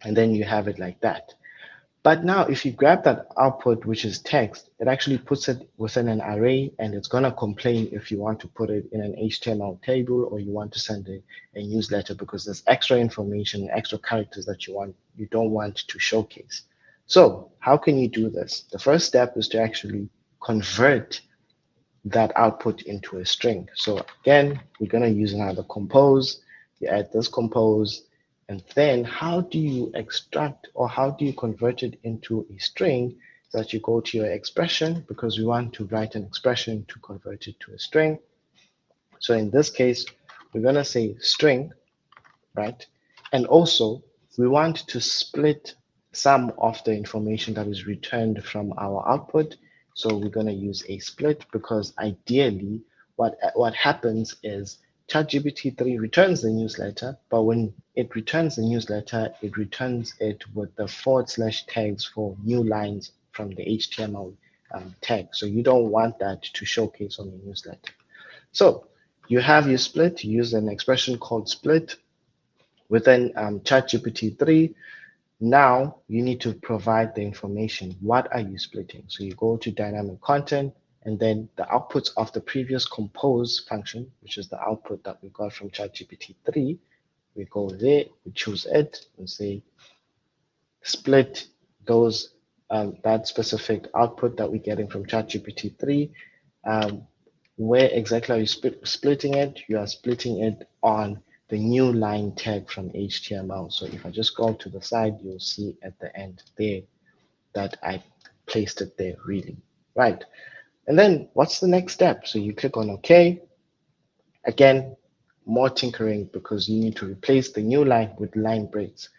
and then you have it like that. But now if you grab that output, which is text, it actually puts it within an array, and it's going to complain if you want to put it in an HTML table or you want to send a newsletter, because there's extra information, extra characters that you don't want to showcase. So how can you do this? The first step is to actually convert that output into a string. So again, we're going to use another compose. You add this compose, and then how do you extract or how do you convert it into a string? So that you go to your expression, because we want to write an expression to convert it to a string. So in this case, we're going to say string, right? And also we want to split some of the information that is returned from our output. So we're going to use a split, because ideally what happens is ChatGPT 3 returns the newsletter, but when it returns the newsletter, it returns it with the / tags for new lines from the HTML tag. So you don't want that to showcase on the newsletter. So you have your split, you use an expression called split within ChatGPT 3. Now you need to provide the information. What are you splitting? So you go to dynamic content, and then the outputs of the previous compose function, which is the output that we got from ChatGPT 3. We go there, we choose it, and say split those that specific output that we're getting from ChatGPT 3. Where exactly are you splitting it? You are splitting it on the new line tag from HTML. So if I just go to the side, you'll see at the end there that I placed it there really, right? And then what's the next step? So you click on OK. Again, more tinkering, because you need to replace the new line with line breaks.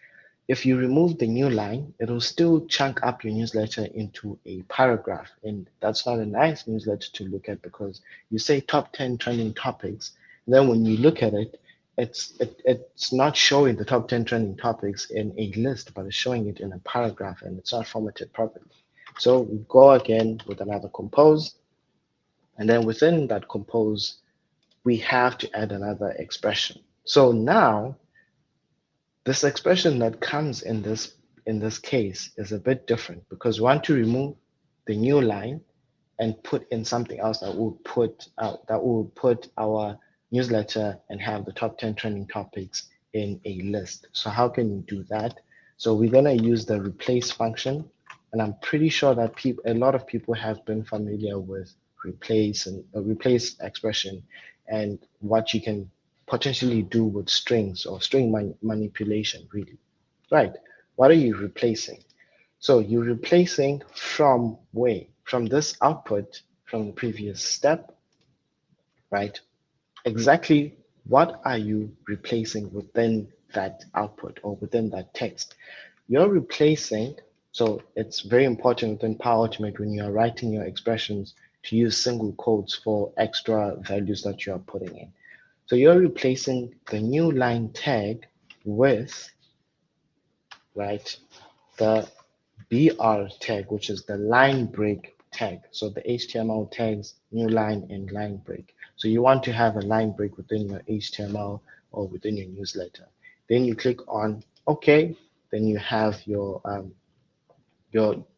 If you remove the new line, it'll still chunk up your newsletter into a paragraph. And that's not a nice newsletter to look at, because you say top 10 trending topics. And then when you look at it, it's not showing the top 10 trending topics in a list, but it's showing it in a paragraph, and it's not formatted properly. So we go again with another compose. And then within that compose, we have to add another expression. So now this expression that comes in this case is a bit different, because we want to remove the new line and put in something else that will put our newsletter and have the top 10 trending topics in a list. So how can you do that? So we're going to use the replace function, and I'm pretty sure that a lot of people have been familiar with replace and replace expression and what you can potentially do with strings or string manipulation, really. Right. What are you replacing? So you're replacing from where? From this output from the previous step, right? Exactly what are you replacing within that output or within that text? You're replacing, so it's very important within Power Automate when you're writing your expressions to use single quotes for extra values that you are putting in. So you're replacing the new line tag with, right, the BR tag, which is the line break tag. So the HTML tags new line and line break. So you want to have a line break within your HTML or within your newsletter. Then you click on OK. Then you have your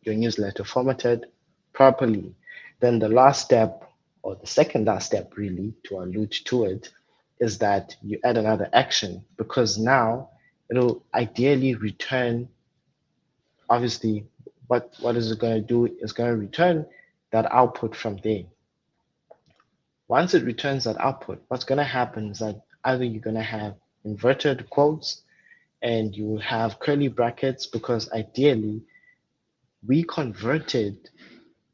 newsletter formatted properly. Then the last step, or the second last step, really, to allude to it, is that you add another action because now it'll ideally return, obviously, what is it going to do is going to return that output from there. Once it returns that output, what's going to happen is that either you're going to have inverted quotes and you will have curly brackets because ideally we converted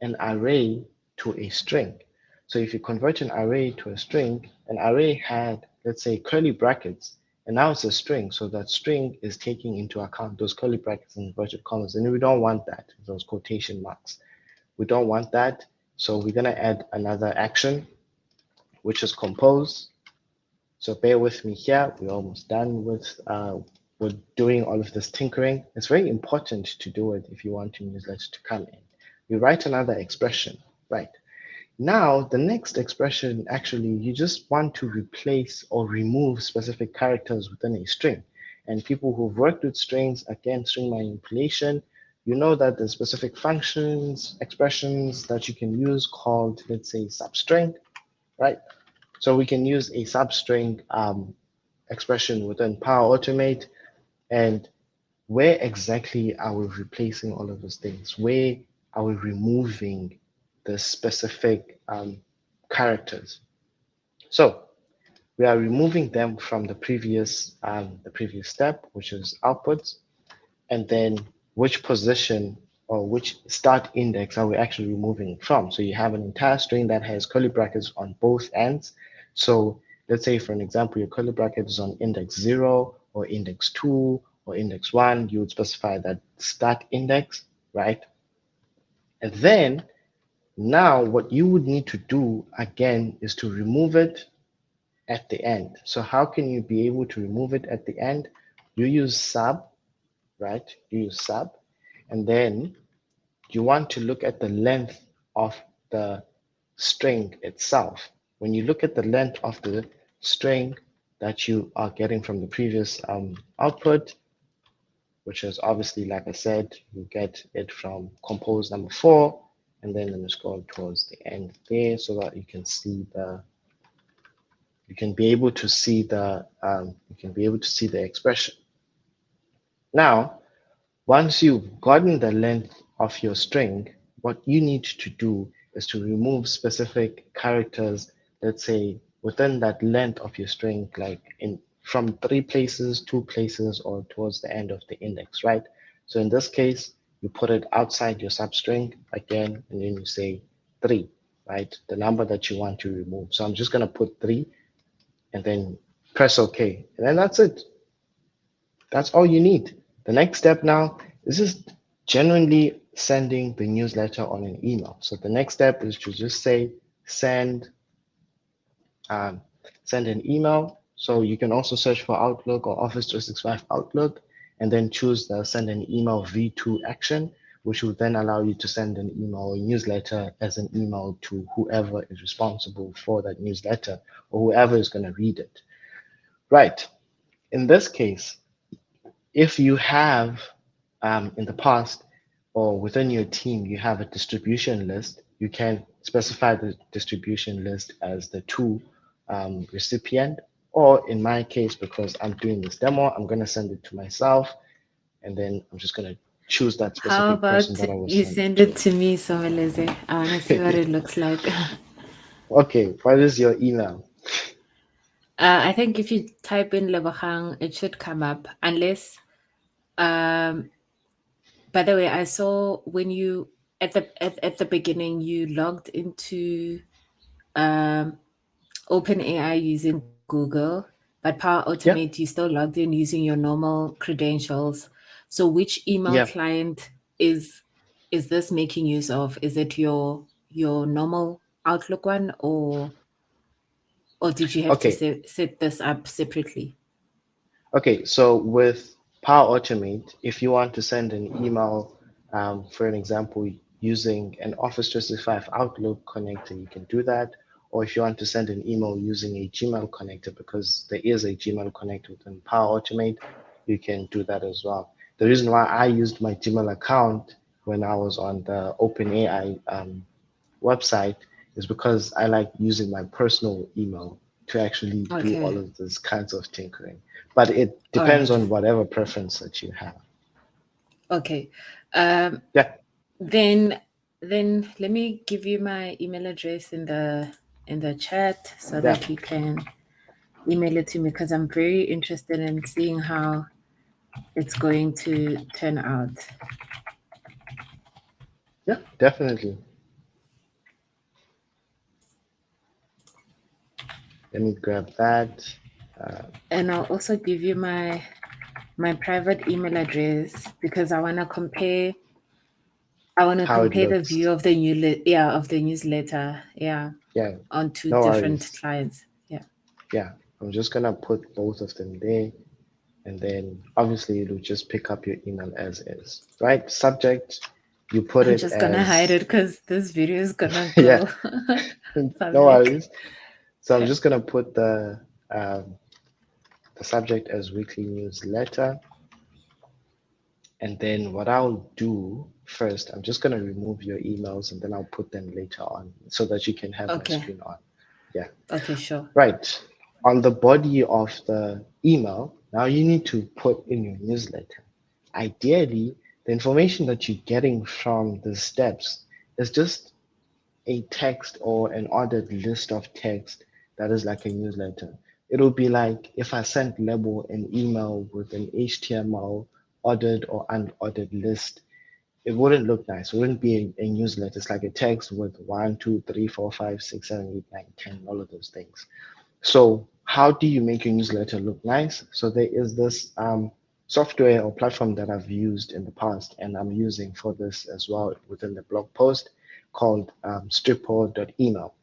an array to a string. So if you convert an array to a string, an array had, let's say, curly brackets, and now it's a string. So that string is taking into account those curly brackets and inverted commas, and we don't want that, those quotation marks. We don't want that. So we're going to add another action, which is compose. So bear with me here. We're almost done with doing all of this tinkering. It's very important to do it if you want your newsletter to come in. We write another expression, right? Now, the next expression, actually, you just want to replace or remove specific characters within a string. And people who've worked with strings, again, string manipulation, you know that there's specific functions, expressions that you can use called, let's say, substring, right? So we can use a substring expression within Power Automate. And where exactly are we replacing all of those things? Where are we removing the specific characters? So we are removing them from the previous step, which is outputs, and then which position or which start index are we actually removing it from. So you have an entire string that has curly brackets on both ends. So let's say, for an example, your curly bracket is on index 0 or index 2 or index 1. You would specify that start index, right? And then now what you would need to do again is to remove it at the end. So how can you be able to remove it at the end? You use sub, right? You use sub, and then you want to look at the length of the string itself. When you look at the length of the string that you are getting from the previous output, which is obviously, like I said, you get it from compose number 4, and then let me scroll towards the end there so that you can see the expression. Now, once you've gotten the length of your string, what you need to do is to remove specific characters, let's say within that length of your string, like in from 3 places, 2 places, or towards the end of the index, right? So in this case, you put it outside your substring again, and then you say 3, right? The number that you want to remove. So I'm just going to put 3 and then press OK. And then that's it. That's all you need. The next step now is just genuinely sending the newsletter on an email. So the next step is to just say send um, send an email. So you can also search for Outlook or Office 365 Outlook and then choose the send an email V2 action, which will then allow you to send an email or newsletter as an email to whoever is responsible for that newsletter or whoever is going to read it. Right. In this case, if you have in the past or within your team, you have a distribution list, you can specify the distribution list as the to recipient, or in my case, because I'm doing this demo, I'm going to send it to myself, and then I'm just going to choose that How specific person about that I will you send it send it to. to me, Someleze? I want to see what it looks like. Okay, what is your email? I think if you type in Lebogang, it should come up. Unless, um, by the way, I saw when you at the beginning you logged into um, OpenAI using Google, but Power Automate Yeah, you still logged in using your normal credentials. So which email yeah. client is this making use of? Is it your normal Outlook one, or did you have to Okay, set this up separately? okay. So with Power Automate, if you want to send an email, for an example, using an Office 365 Outlook connector, you can do that. Or if you want to send an email using a Gmail connector, because there is a Gmail connector within Power Automate, you can do that as well. The reason why I used my Gmail account when I was on the OpenAI website is because I like using my personal email to actually do all Okay. of these kinds of tinkering. But it All depends right. on whatever preference that you have. Okay. Um, Yeah, then let me give you my email address in the chat so yeah, that you can email it to me, because I'm very interested in seeing how it's going to turn out. yeah, definitely. Let me grab that. Uh, And I'll also give you my private email address, because I want to how it compare the view looks. of the of the newsletter, Yeah, on two no different worries. clients. Yeah. Yeah, I'm just gonna put both of them there, and then obviously it'll just pick up your email as is, right? Subject, you put I'm it just gonna hide as, it because this video is gonna yeah, go no public. worries. So I'm just gonna put the subject as weekly newsletter. And then what I'll do first, I'm just going to remove your emails and then I'll put them later on so that you can have my Okay. screen on. Yeah, Okay, sure. right. On the body of the email, now you need to put in your newsletter. Ideally, the information that you're getting from the steps is just a text or an ordered list of text that is like a newsletter. It'll be like if I sent Lebo an email with an HTML ordered or unordered list, it wouldn't look nice. It wouldn't be a newsletter. It's like a text with 1, 2, 3, 4, 5, 6, 7, 8, 9, 10, all of those things. So how do you make your newsletter look nice? So there is this software or platform that I've used in the past, and I'm using for this as well within the blog post called strippo.email.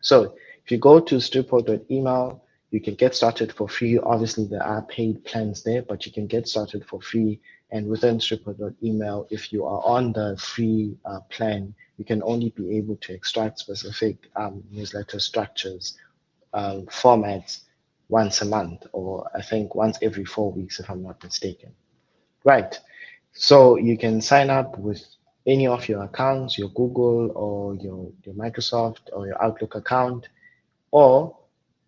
So if you go to strippo.email, you can get started for free. Obviously, there are paid plans there, but you can get started for free. And within strippo.email, if you are on the free plan, you can only be able to extract specific newsletter structures, formats once a month, or I think once every 4 weeks, if I'm not mistaken. Right. So you can sign up with any of your accounts, your Google or your Microsoft or your Outlook account, or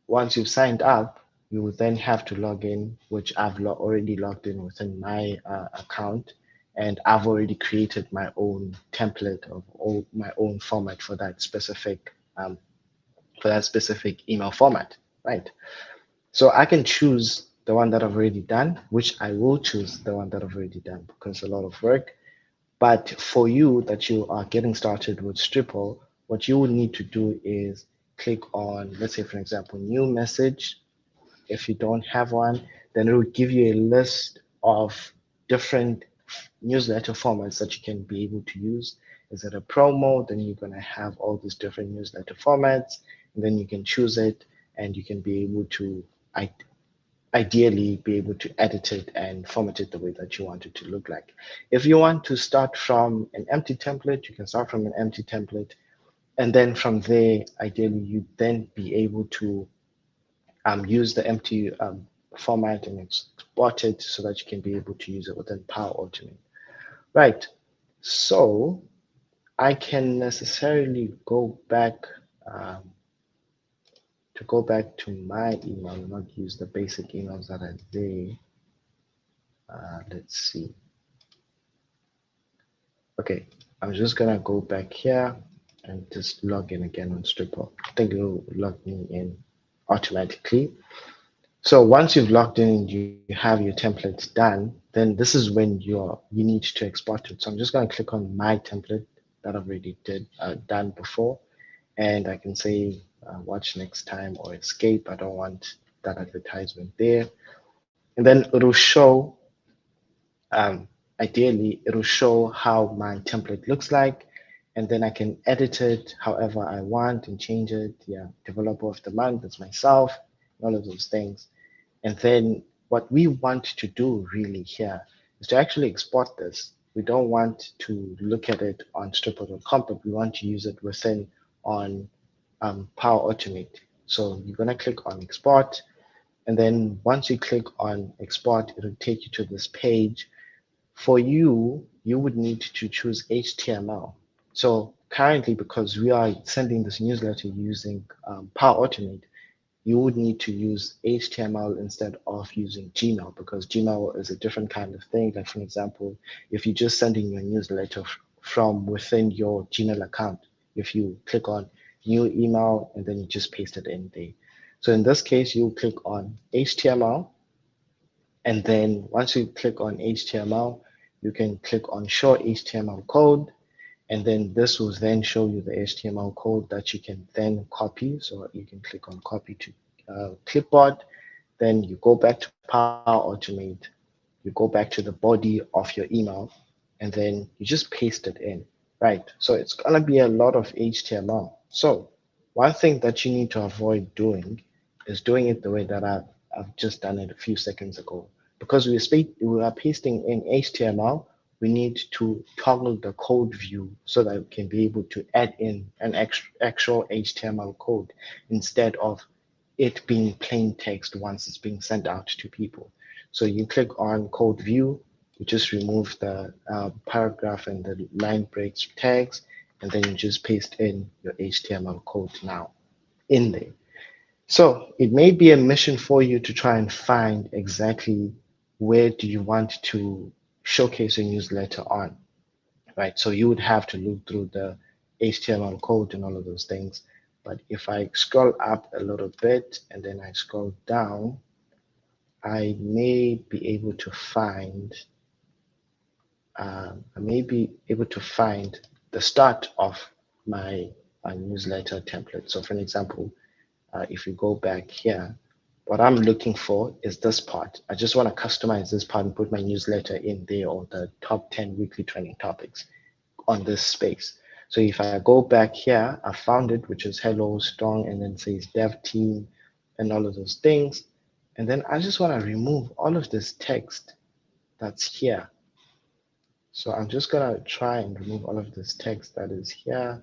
once you've signed up, you will then have to log in, which I've already logged in within my account, and I've already created my own template of all my own format for that specific email format, right? So I can choose the one that I've already done, which I will choose the one that I've already done because it's a lot of work. But for you that you are getting started with Stripple, what you would need to do is click on, let's say, for example, new message. If you don't have one, then it will give you a list of different newsletter formats that you can be able to use. Is it a promo? Then you're going to have all these different newsletter formats, and then you can choose it and you can be able to ideally be able to edit it and format it the way that you want it to look like. If you want to start from an empty template, you can start from an empty template. And then from there, ideally, you then be able to use the empty format and export it so that you can be able to use it within Power Automate. Right. So I can necessarily go back um, to my email and not use the basic emails that are there. Let's see. Okay, I'm just gonna go back here and just log in again on Stripper. I think it'll log me in automatically. So once you've logged in and you have your templates done, then this is when you need to export it. So I'm just gonna click on my template that I've already done before, and I can say watch next time or escape. I don't want that advertisement there, and then it'll show um, ideally, it'll show how my template looks like, and then I can edit it however I want and change it. Yeah, developer of the month, that's myself, all of those things. And then what we want to do really here is to actually export this. We don't want to look at it on stripper.com, but we want to use it within on Power Automate. So you're going to click on export. And then once you click on export, it'll take you to this page. For you, you would need to choose HTML. So currently, because we are sending this newsletter using Power Automate, you would need to use HTML instead of using Gmail, because Gmail is a different kind of thing. Like, for example, if you're just sending your newsletter from within your Gmail account, if you click on new email and then you just paste it in there. So in this case, you click on HTML, and then once you click on HTML, you can click on show HTML code, and then this will then show you the HTML code that you can then copy. So you can click on copy to clipboard. Then you go back to Power Automate. You go back to the body of your email, and then you just paste it in, right? So it's going to be a lot of HTML. So one thing that you need to avoid doing is doing it the way that I've just done it a few seconds ago. Because we are pasting in HTML, we need to toggle the code view so that we can be able to add in an actual HTML code instead of it being plain text once it's being sent out to people. So you click on code view, you just remove the paragraph and the line breaks tags, and then you just paste in your HTML code now in there. So it may be a mission for you to try and find exactly where do you want to showcase your newsletter on, right? So you would have to look through the HTML code and all of those things. But if I scroll up a little bit and then I scroll down, I may be able to find the start of my newsletter template. So for an example, if you go back here, what I'm looking for is this part. I just want to customize this part and put my newsletter in there, or the top 10 weekly trending topics on this space. So if I go back here, I found it, which is hello, strong, and then says dev team and all of those things. And then I just want to remove all of this text that's here. So I'm just going to try and remove all of this text that is here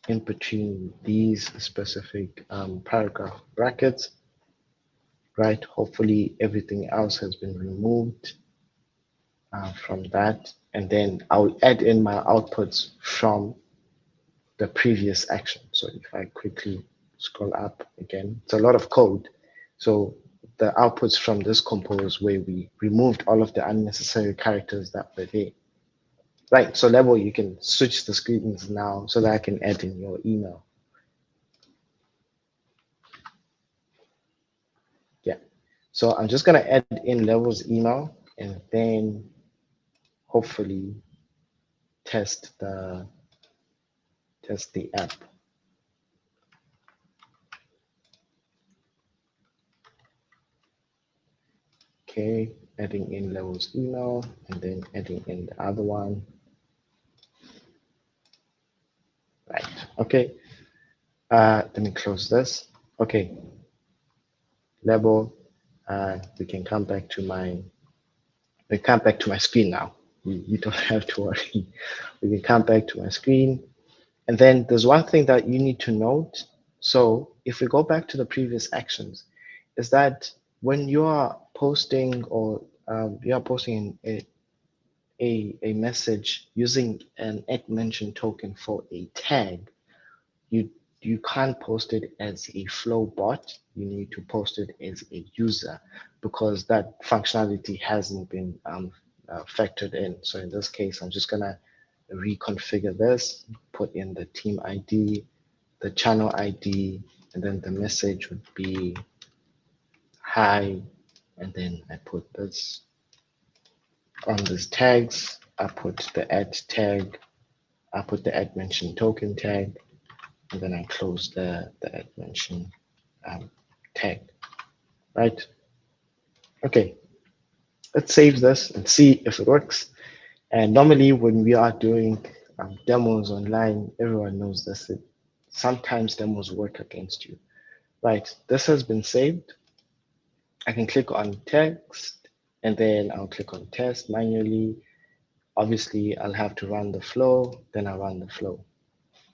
in between these specific paragraph brackets, right? Hopefully everything else has been removed from that. And then I'll add in my outputs from the previous action. So if I quickly scroll up again, it's a lot of code. So the outputs from this compose where we removed all of the unnecessary characters that were there. Right, so Level, you can switch the screens now so that I can add in your email. Yeah, so I'm just gonna add in Level's email and then hopefully test the app. Okay, adding in Level's email and then adding in the other one. Right, okay. Let me close this. Okay, Level, we can come back to my screen now. You don't have to worry. We can come back to my screen. And then there's one thing that you need to note. So if we go back to the previous actions, is that when you are posting or you are posting a message using an @mention token for a tag, you can't post it as a flow bot. You need to post it as a user because that functionality hasn't been factored in. So in this case, I'm just gonna reconfigure this, put in the team ID, the channel ID, and then the message would be hi, and then I put this on these tags. I put the @tag, I put the @mention token tag, and then I close the @mention tag, right? Okay, let's save this and see if it works. And normally when we are doing demos online, everyone knows this. Sometimes demos work against you, right? This has been saved. I can click on text and then I'll click on test manually. Obviously, I'll have to run the flow, then I'll run the flow.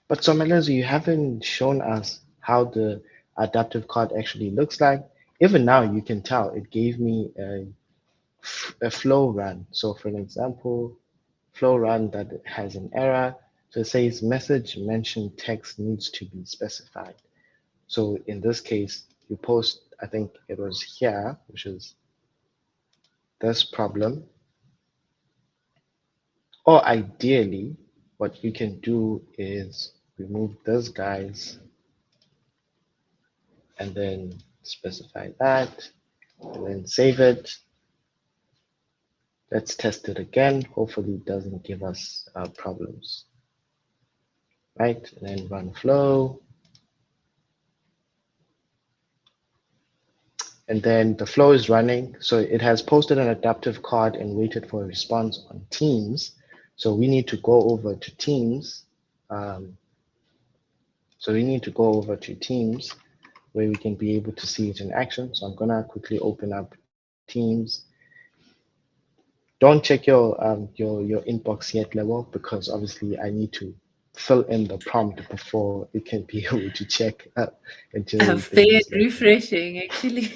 But so Meleza, you haven't shown us how the adaptive card actually looks like. Even now, you can tell it gave me a flow run. So for an example, flow run that has an error. So it says message mentioned text needs to be specified. So in this case, you post, I think it was here, which is this problem. Or ideally, what you can do is remove those guys and then specify that and then save it. Let's test it again. Hopefully it doesn't give us problems, right? And then run flow. And then the flow is running. So it has posted an adaptive card and waited for a response on Teams. So we need to go over to Teams. So we need to go over to Teams where we can be able to see it in action. So I'm gonna quickly open up Teams. Don't check your inbox yet, Level, because obviously I need to fill in the prompt before it can be able to check and generate the Fair newsletter. refreshing, actually.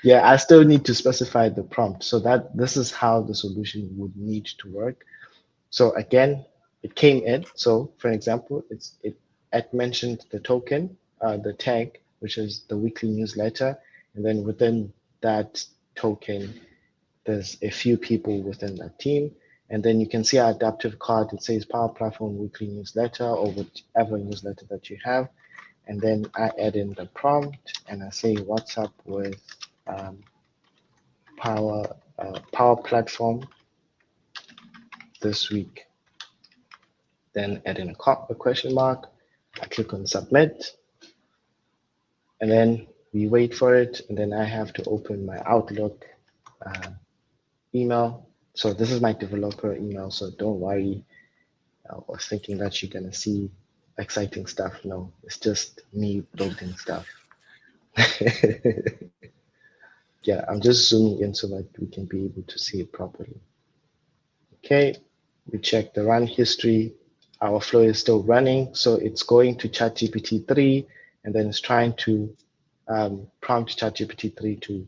Yeah, I still need to specify the prompt. So that this is how the solution would need to work. So again, it came in. So for example, it mentioned the token, the tag, which is the weekly newsletter, and then within that token, there's a few people within that team. And then you can see our adaptive card. It says Power Platform Weekly Newsletter or whatever newsletter that you have. And then I add in the prompt and I say, what's up with um, Power Platform this week? Then add in a question mark. I click on submit, and then we wait for it. And then I have to open my Outlook uh, email. So this is my developer email. So don't worry. I was thinking that you're gonna see exciting stuff. No, it's just me building stuff. Yeah, I'm just zooming in so that we can be able to see it properly. Okay, we check the run history. Our flow is still running, so it's going to ChatGPT 3 and then it's trying to prompt ChatGPT 3 to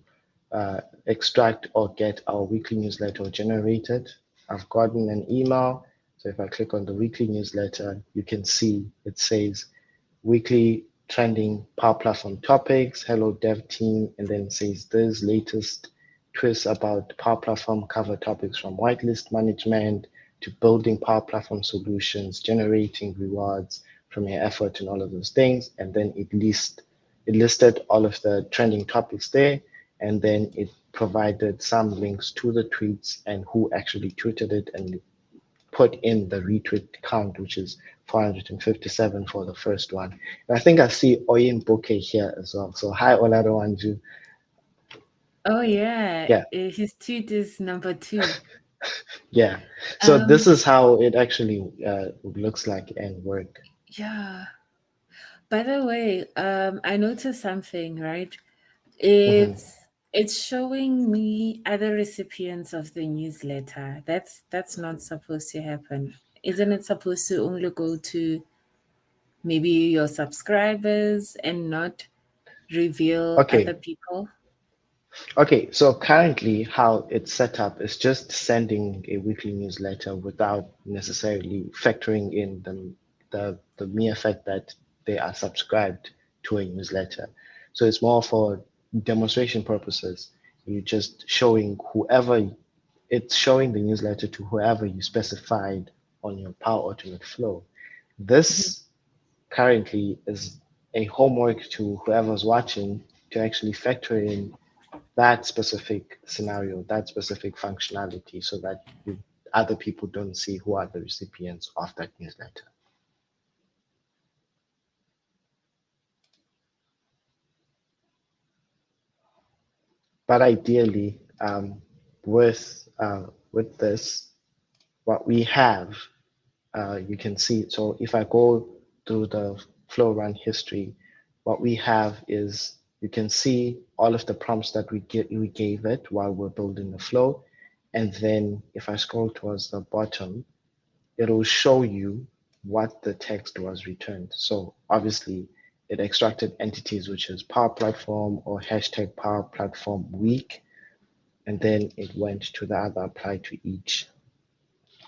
extract or get our weekly newsletter generated. I've gotten an email. So if I click on the weekly newsletter, you can see it says weekly trending Power Platform topics, hello dev team, and then it says this latest twists about Power Platform cover topics from whitelist management to building Power Platform solutions, generating rewards from your effort and all of those things. And then it listed all of the trending topics there, and then it provided some links to the tweets and who actually tweeted it and put in the retweet count, which is 457 for the first one. And I think I see Oyin Bouquet here as well. So hi Olarowanju. Oh, yeah. Yeah, His tweet is number 2. yeah. So this Um, is how it actually looks like and work. yeah. By the way, I noticed something, right? Mhm. It's showing me other recipients of the newsletter. That's not supposed to happen. Isn't it supposed to only go to maybe your subscribers and not reveal other Okay, people? Okay, so currently how it's set up is just sending a weekly newsletter without necessarily factoring in the mere fact that they are subscribed to a newsletter. So it's more for demonstration purposes. You just showing whoever it's showing the newsletter to whoever you specified on your Power Automate flow. Mhm. This currently is a homework to whoever's watching to actually factor in that specific scenario, that specific functionality, so that other people don't see who are the recipients of that newsletter. But ideally, with this, what we have, you can see. So if I go through the flow run history, what we have is you can see all of the prompts that we gave it while we're building the flow. And then if I scroll towards the bottom, it'll show you what the text was returned. So obviously it extracted entities, which is Power Platform or hashtag Power Platform week. And then it went to the other apply to each,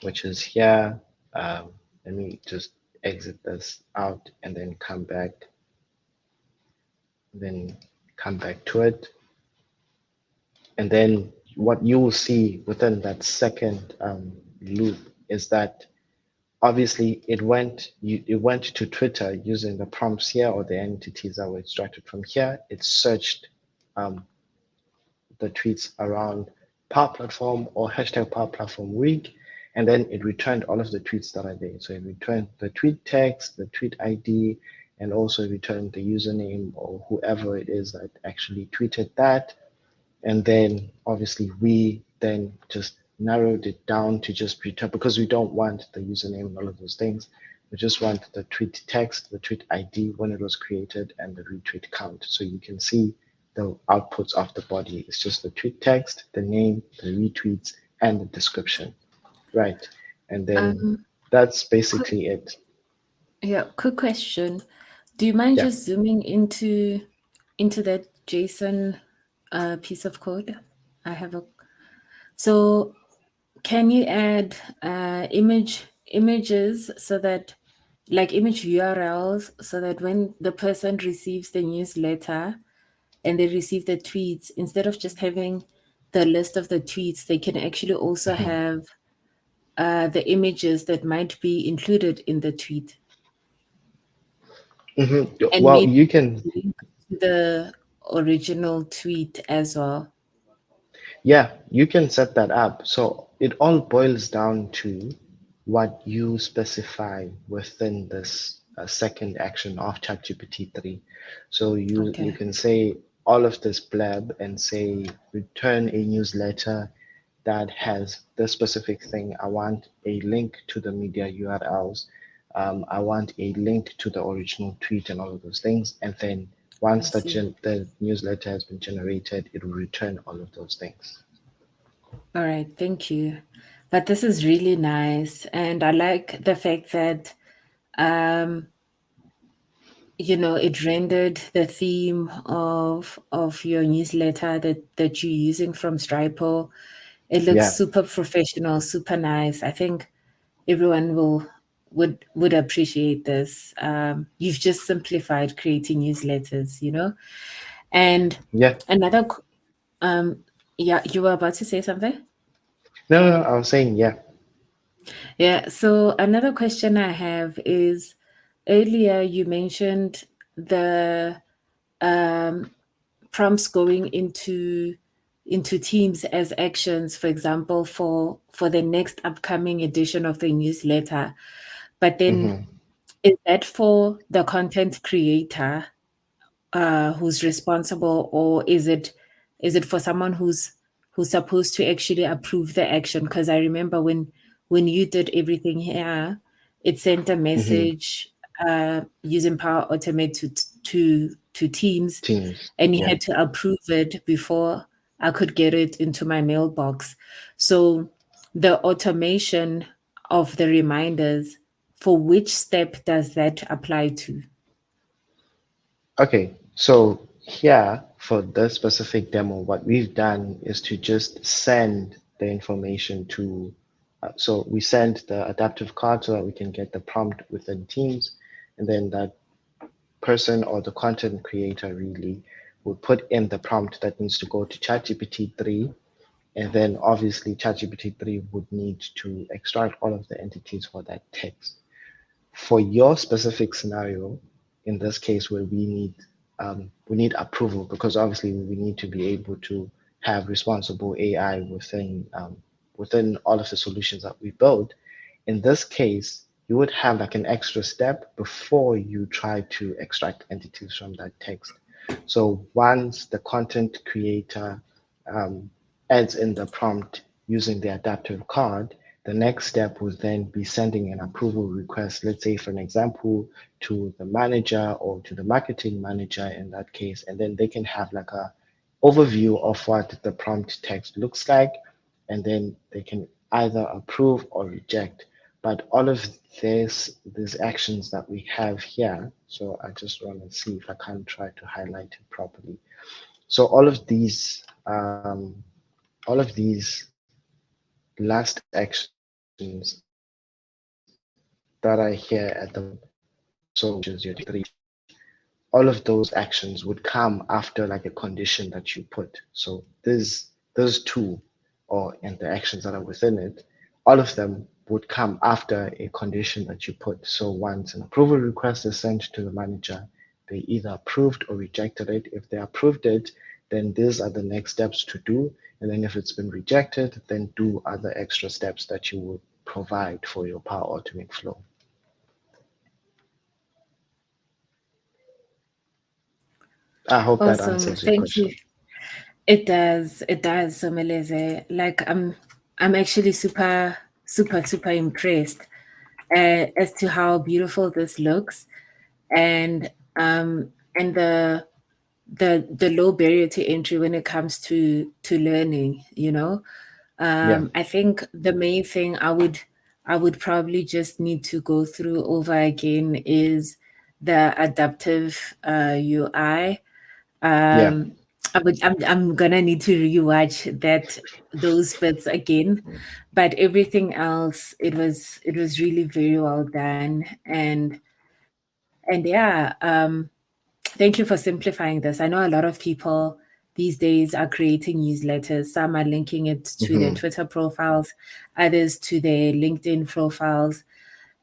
which is here. Let me just exit this out and then then come back to it. And then what you will see within that second loop is that obviously it went to Twitter using the prompts here or the entities that were extracted from here. It searched um, the tweets around Power Platform or hashtag Power Platform week, and then it returned all of the tweets that are there. So it returned the tweet text, the tweet ID, and also returned the username or whoever it is that actually tweeted that. And then obviously we then just narrowed it down to just return because we don't want the username and all of those things. We just want the tweet text, the tweet ID when it was created, and the retweet count. So you can see the outputs of the body. It's just the tweet text, the name, the retweets, and the description. Right. And then Um, that's quick, basically it. yeah, quick question. Do you mind Yeah. just zooming into that JSON piece of code? I have a so can you add images so that like image URLs so that when the person receives the newsletter and they receive the tweets, instead of just having the list of the tweets, they can actually also Mhm. have the images that might be included in the tweet and Well, maybe you can. link to the original tweet as well. Yeah, you can set that up. So it all boils down to what you specify within this second action of ChatGPT 3. So you Okay, can say all of this blab and say return a newsletter that has this specific thing. I want a link to the media URLs. I want a link to the original tweet and all of those things. And then I once see. the newsletter has been generated, it will return all of those things. All right, thank you. But this is really nice, and I like the fact that um, it rendered the theme of your newsletter that you're using from Stripe. It looks Yeah, super professional, super nice. I think everyone would appreciate this. You've just simplified creating newsletters. And yeah. another, um, yeah, you were about to say something? No, no, no, I was saying, yeah. Yeah. So another question I have is earlier you mentioned the um, prompts going into Teams as actions, for example, for the next upcoming edition of the newsletter. But then Hmm. is that for the content creator who's responsible, or is it for someone who's supposed to actually approve the action? Because I remember when you did everything here, it sent a Hmm. message using Power Automate to Teams, Teams. and you Yeah. had to approve it before I could get it into my mailbox. So the automation of the reminders, for which step does that apply to? Okay, so here for this specific demo, what we've done is to just send the information to, so we send the adaptive card so that we can get the prompt within Teams, and then that person or the content creator really would put in the prompt that needs to go to ChatGPT 3, and then obviously ChatGPT 3 would need to extract all of the entities for that text. For your specific scenario, in this case where we need approval because obviously we need to be able to have responsible AI within all of the solutions that we build. In this case, you would have like an extra step before you try to extract entities from that text. So once the content creator um, adds in the prompt using the adaptive card, The next step would then be sending an approval request, let's say for an example, to the manager or to the marketing manager in that case, and then they can have like a overview of what the prompt text looks like, and then they can either approve or reject. But all of these actions that we have here, so I just want to see if I can try to highlight it properly. So all of these last actions that are here at the bottom, so so which is your three, all of those actions would come after like a condition that you put. So those two, or and the actions that are within it, all of them would come after a condition that you put. So once an approval request is sent to the manager, they either approved or rejected it. If they approved it, then these are the next steps to do. And then if it's been rejected, then do other extra steps that you would provide for your Power Automate flow. I hope that Awesome. answers your Thank you. question. It does. It does, Someleze. Like I'm actually super impressed as to how beautiful this looks, and and the low barrier to entry when it comes to learning. Yeah. I think the main thing I would probably just need to go through over again is the adaptive UI. Yeah. um I'm gonna need to rewatch those bits again, but everything else, it was really very well done. And yeah, thank you for simplifying this. I know a lot of people these days are creating newsletters. Some are linking it to their Hmm. Twitter profiles, others to their LinkedIn profiles.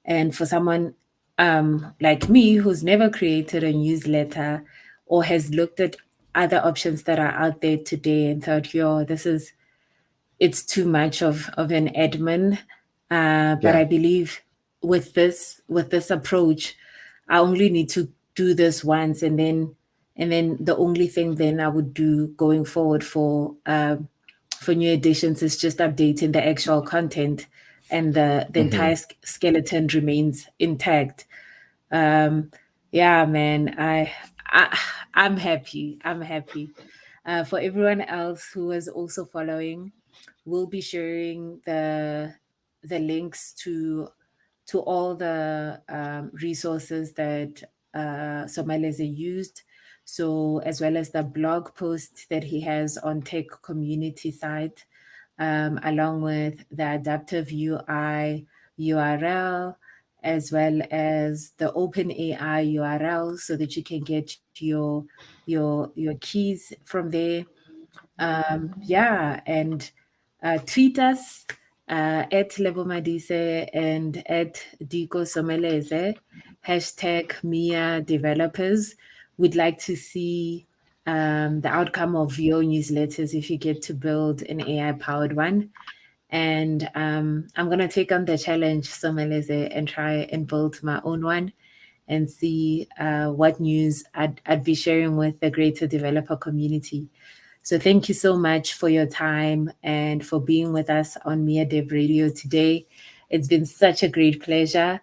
And for someone like me who's never created a newsletter or has looked at other options that are out there today and thought, yo, it's too much of an admin. But Yeah. I believe with this approach, I only need to do this once, and then the only thing then I would do going forward for new editions is just updating the actual content, and the entire Hmm. skeleton remains intact. Um, yeah, man, I I'm happy. I'm happy. For everyone else who is also following, we'll be sharing the links to all the resources that Somalese used. So, as well as the blog post that he has on Tech Community site, along with the adaptive UI URL, as well as the OpenAI URL, so that you can get your keys from there. Yeah, and tweet us at Lebomadise and at Diko Someleze, hashtag Mia Developers. We'd like to see the outcome of your newsletters if you get to build an AI powered one. And I'm going to take on the challenge, Someleze, and try and build my own one and see what news I'd be sharing with the greater developer community. So thank you so much for your time and for being with us on Mia Dev Radio today. It's been such a great pleasure.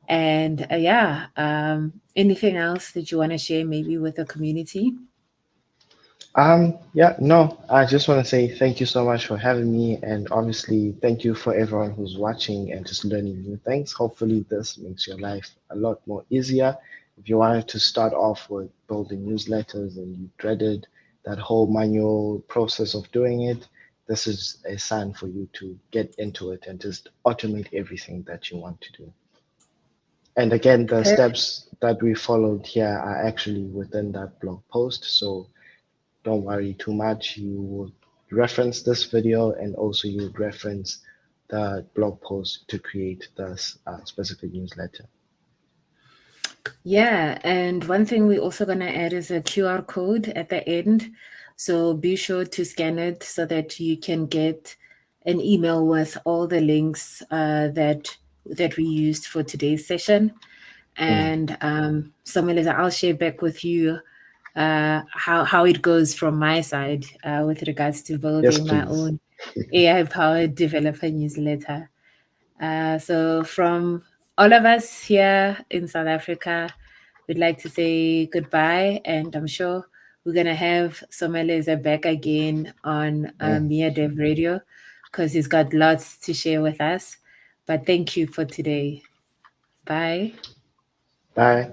And yeah, anything else that you want to share maybe with the community? Yeah, no, I just want to say thank you so much for having me. And obviously, thank you for everyone who's watching and just learning new things. Hopefully, this makes your life a lot more easier. If you wanted to start off with building newsletters and you dreaded that whole manual process of doing it, this is a sign for you to get into it and just automate everything that you want to do. And again, the Perfect. steps that we followed here are actually within that blog post. So don't worry too much. You would reference this video and also you would reference the blog post to create this specific newsletter. Yeah, and one thing we're also going to add is a QR code at the end. So be sure to scan it so that you can get an email with all the links that we used for today's session. Mm, And Samuel, I'll share back with you how it goes from my side with regards to yes, building my please. own AI-powered developer newsletter. So from all of us here in South Africa, we'd like to say goodbye, and I'm sure we're gonna have Someleza back again on Mm. Mia Dev Radio because he's got lots to share with us. But thank you for today. Bye. Bye.